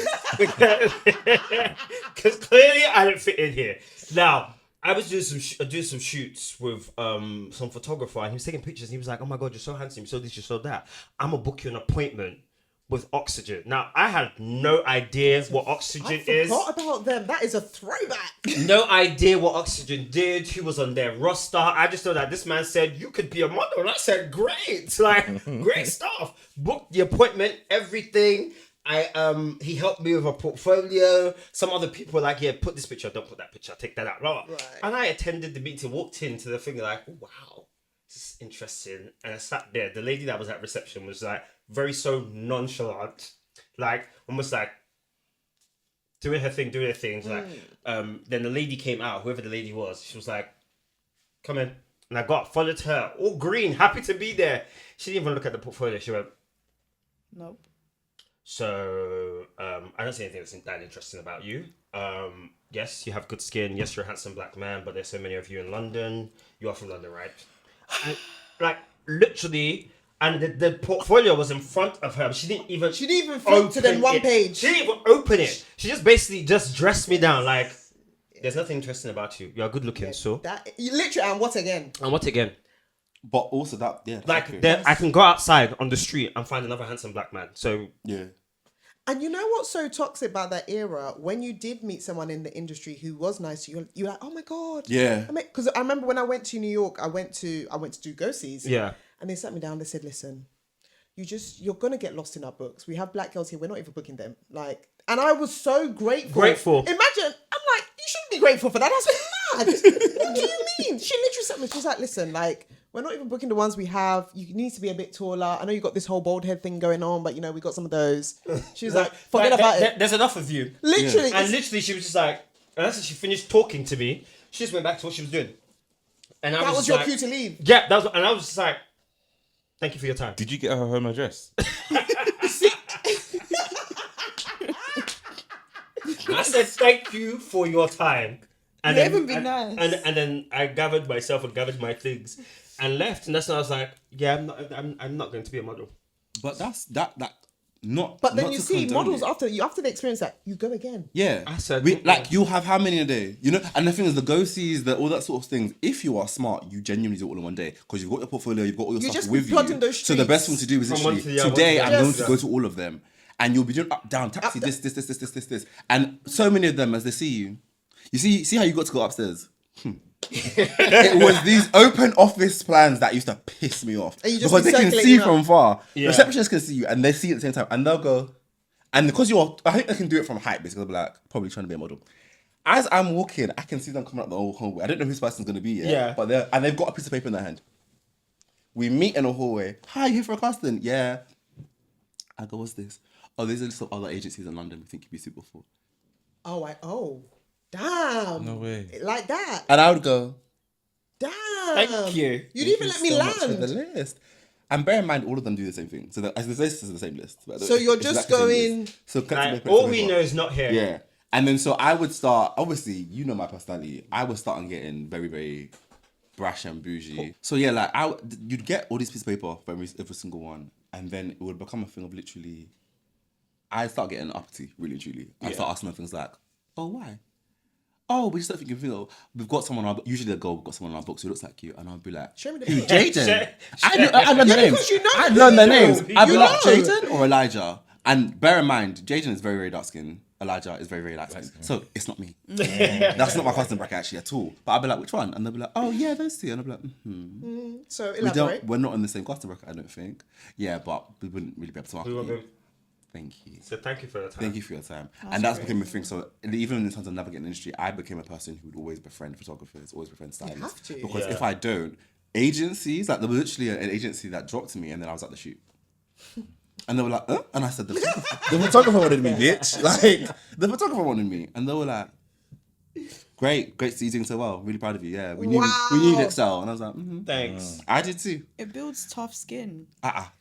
Because clearly I don't fit in here. Now, I was doing some shoots with some photographer and he was taking pictures and he was like, oh my God, you're so handsome, you're so this, you're so that. I'm going to book you an appointment with Oxygen. Now, I had no idea what Oxygen I is. forgot about them. That is a throwback. No idea what Oxygen did, who was on their roster. I just know that this man said, you could be a model. And I said, great. Like, great stuff. Booked the appointment, everything. He helped me with a portfolio. Some other people were like, yeah, put this picture, don't put that picture, take that out. Blah, blah. Right. And I attended the meeting, walked into the thing like, oh, wow, this is interesting. And I sat there. The lady that was at reception was like, very so nonchalant, like almost like doing her thing. Like, then the lady came out, whoever the lady was, she was like, come in. And I got followed her, all green, happy to be there. She didn't even look at the portfolio. She went, Nope. so I don't see anything that's that interesting about you. Yes, you have good skin. Yes, you're a handsome black man, but there's so many of you in London. You are from London, right? And, like, literally, and the portfolio was in front of her. She didn't even flip to them one it. page. She didn't even open it. She just basically just dressed me down like, there's nothing interesting about you. You're good looking, so. That you literally, and what again? And what again? But also that, yeah. Like, then I can go outside on the street and find another handsome black man. So, Yeah. And you know what's so toxic about that era? When you did meet someone in the industry who was nice to you, you're like, oh my God. Yeah. Because I remember when I went to New York, I went to do go-sees. yeah. And they sat me down, they said, listen, you're going to get lost in our books. We have black girls here. We're not even booking them. Like, and I was so grateful. Grateful. Imagine, I'm like, you shouldn't be grateful for that. That's mad. What do you mean? She literally sat me, she was like, listen, like, we're not even booking the ones we have. You need to be a bit taller. I know you got this whole bald head thing going on, but you know, we got some of those. She was like, forget about it. There's enough of you. Literally. And literally, she was just like, and after she finished talking to me, she just went back to what she was doing. And I That was just your like, cue to leave. Yeah, that was, and I was just like, thank you for your time. Did you get her home address? I said thank you for your time. And You then, even be and, nice. And then I gathered myself and gathered my things and left. And that's when I was like, yeah, I'm not going to be a model. But that's that not. But then not you to see, condone models it. after the experience that you go again. Yeah, I said, like you have how many a day, you know? And the thing is, the go-sees, all that sort of things. If you are smart, you genuinely do it all in one day because you've got your portfolio, you've got all your You stuff just with be plodding you. those So the best thing streets. to do is From one literally to the other, today one to I'm the going to other. go to all of them, and you'll be doing up, down, taxi, this, and so many of them as they see you. You see how you got to go upstairs. It was these open office plans that used to piss me off And you just because be they can circulating see around. from far. Yeah. Receptionists can see you and they see it at the same time and they'll go. And because I think they can do it from height basically. They'll be like, probably trying to be a model. As I'm walking, I can see them coming up the whole hallway. I don't know whose person's going to be yet. Yeah. But they've got a piece of paper in their hand. We meet in a hallway. Hi, you here for a casting? Yeah. I go, what's this? Oh, there's a list of other agencies in London we think you'd be suitable for. Damn. No way. Like that. And I would go, Damn. Thank you. You didn't even let me so much for land. the list. And bear in mind, all of them do the same thing. So the list is the same list. But So you're it's just exactly the same going- list. So Like, all we know is not here. yeah. And then so I would start, obviously, you know my personality. I would start on getting very, very brash and bougie. So yeah, like you'd get all these pieces of paper for every single one. And then it would become a thing of literally I start getting uppity, really and truly. I start asking them things like, oh, why? Oh, we just don't think you feel. We've got someone on our, usually they go, we've got someone on our books who looks like you. And I'll be like, Show me the who, picture. Jaden? I know the names. because you know I the learn their people. names. I'd be You like, know. Jaden or Elijah? And bear in mind, Jaden is very, very dark skinned. Elijah is very, very light skinned. So it's not me. That's not my cousin bracket actually at all. But I'll be like, which one? And they'll be like, oh yeah, those two. And I'll be like, So elaborate. we're not in the same cousin bracket, I don't think. Yeah, but we wouldn't really be able to market We won't you. be- Thank you. So thank you for your time. Thank you for your time. And that's became a thing. So even in terms of navigating the industry, I became a person who would always befriend photographers, always befriend stylists. have to. Because Yeah. if I don't, agencies, like there was literally an agency that dropped me and then I was at the shoot. And they were like, and I said, the photographer wanted me, bitch. Like, the photographer wanted me. And they were like, great to see you doing so well. Really proud of you. Yeah, we knew you'd excel. And I was like, Thanks. I did too. It builds tough skin.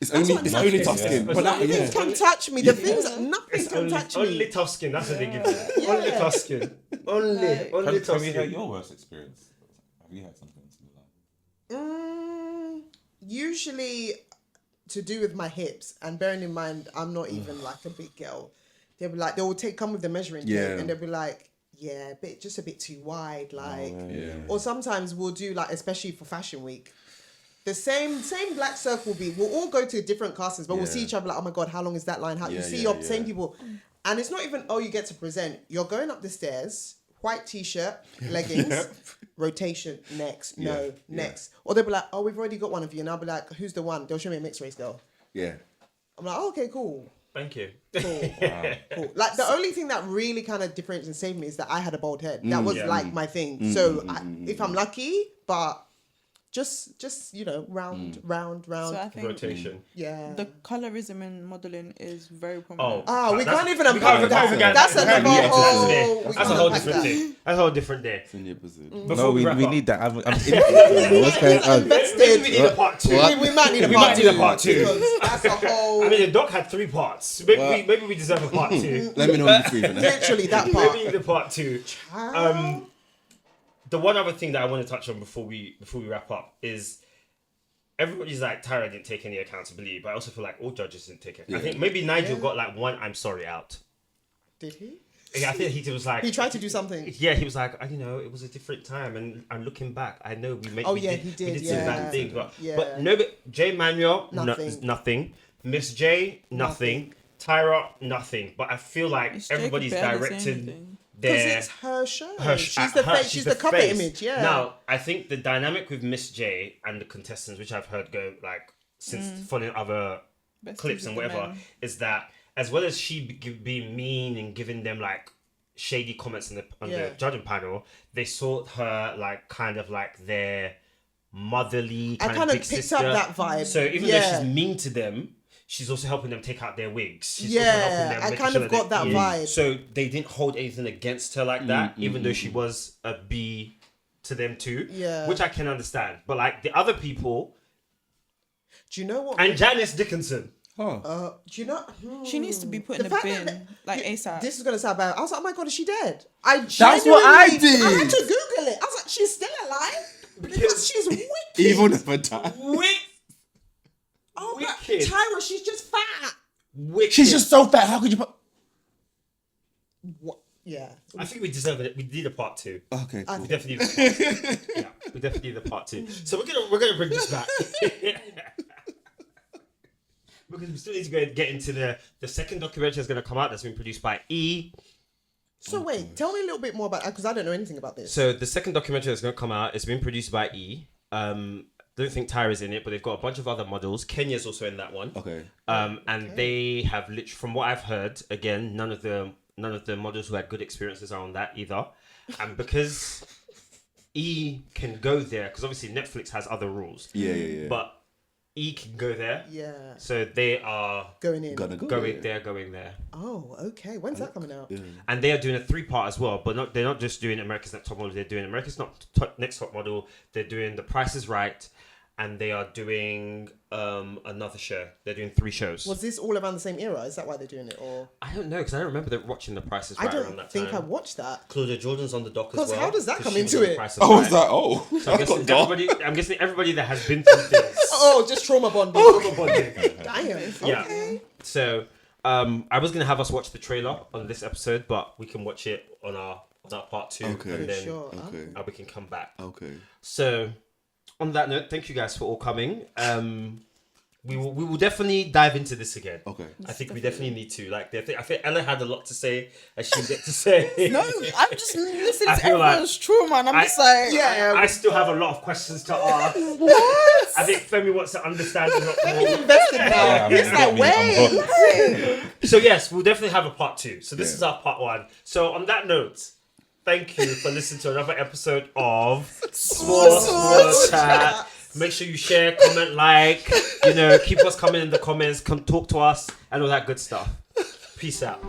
It's only tough skin. Yeah. But that, Nothing can touch me. The things, nothing can touch Only me. tough skin. That's what they give you. Only tough skin. Only tough Have you heard skin. your worst experience? Have you had something similar? Usually to do with my hips, and bearing in mind I'm not even like a big girl. They'll be like, come with the measuring tape, Yeah. and they'll be like, yeah, just a bit too wide, like. yeah. Or sometimes we'll do like, especially for Fashion Week, the same black circle will be. We'll all go to different castings, but we'll see each other like, oh my god, how long is that line? How you see your same people, and it's not even you get to present. You're going up the stairs, white t-shirt, leggings, rotation, next, next. Or they'll be like, oh, we've already got one of you, and I'll be like, who's the one? They'll show me a mixed race girl. Yeah. I'm like, oh, okay, cool. Thank you. Cool. Like the only thing that really kind of differentiates and saved me is that I had a bald head. That was like my thing. So if I'm lucky, but just round. So I think Rotation. Yeah. the colorism in modeling is very prominent. We That's- can't even we unpack can't that. forget That's that. another Yeah, whole. That's a whole different thing. That's a whole different day. It's in your position. Before No, we wrap up, need that. I'm what's going on? Maybe we need a part two. We might need a We part might two. need a part two. Because that's a whole. I mean, the doc had 3 parts. Maybe we deserve a part 2. Let me know when you're free, Vanessa. Literally that Maybe part. we need a part 2. The one other thing that I want to touch on before we wrap up is everybody's like, Tyra didn't take any accountability, but I also feel like all judges didn't take it. I think maybe Nigel got like one I'm sorry out. Did he? Yeah, I think he was like... He tried to do something. Yeah, he was like, it was a different time, and looking back, I know we made. Oh, we yeah, did, he we did, did some yeah. bad things, but Yeah. no, but J Manuel, Nothing. nothing. Miss J, nothing. Tyra, nothing. But I feel like Miss J could everybody's barely say directed anything. Because their. it's her show. her- she's the her- face. She's the cover face. image. Yeah. Now, I think the dynamic with Miss J and the contestants, which I've heard go like since following other Besties clips and with the whatever, men. is that as well as she being mean and giving them like shady comments on Yeah. the judging panel, they saw her like kind of like their motherly I kind kind of of big picked sister. up that vibe. So even though Yeah. she's mean to them, she's also helping them take out their wigs. She's also Yeah, helping them I making kind sure of got that they eat. vibe. So they didn't hold anything against her like that, even though she was a B to them too. Yeah. Which I can understand. But like the other people, Do you know what? and Janice Dickinson. Do you know? She needs to be put in The a fact bin, that- like ASAP. This is gonna sound bad. I was like, oh my god, is she dead? I That's what I genuinely- I had did. to Google it. I was like, she's still alive because she's wicked. Even if I die. Oh, but wicked. Tyra, she's just fat. Wicked. She's just so fat. How could you put... What? Yeah. I think we deserve it. We need a part 2. Okay, cool. We definitely need a part 2. Yeah, we definitely need a part 2. So we're gonna bring this back. Because we still need to get into the second documentary that's going to come out that's been produced by E. So wait, tell me a little bit more about that because I don't know anything about this. So the second documentary that's going to come out is been produced by E. Don't think Tyra's in it, but they've got a bunch of other models. Kenya's also in that one. Okay. And they have literally, from what I've heard, again, none of the models who had good experiences are on that either. And because E can go there, because obviously Netflix has other rules. Yeah. But E can go there. Yeah. So they are Going in. Gonna go going there. there, going there. Oh, okay. When's that coming out? And they are doing a 3-part as well, but they're not just doing America's Next Top Model, they're doing America's Next Top Model, they're doing The Price is Right, and they are doing another show. They're doing 3 shows. Was this all around the same era? Is that why they're doing it? Or I don't know, because I don't remember them watching The Price is I Right around don't that think I time. watched that. Claudia Jordan's on the dock as well. Because how does that come she was into on The it? Price is Oh, was Right. that? Oh. So I'm guessing everybody that has been through things. Oh, just trauma bonding. Trauma bonding. Damn. Yeah. Okay. So I was gonna have us watch the trailer on this episode, but we can watch it on our part 2, Okay. and then Sure. Okay. we can come back. Okay. So, on that note, thank you guys for all coming. We will definitely dive into this again. Okay. I think we definitely need to. Like, I think Ella had a lot to say, and she didn't get to say. No, I'm just listening I to feel like everyone's trauma, and I'm just like, I still have a lot of questions to ask. What? I think Femi wants to understand a lot more. Invested now. Yeah, I'm It's like, wait. So yes, we'll definitely have a part 2. So this Yeah. is our part 1. So on that note, thank you for listening to another episode of Small Chat. Make sure you share, comment, like, keep us coming in the comments, come talk to us and all that good stuff. Peace out.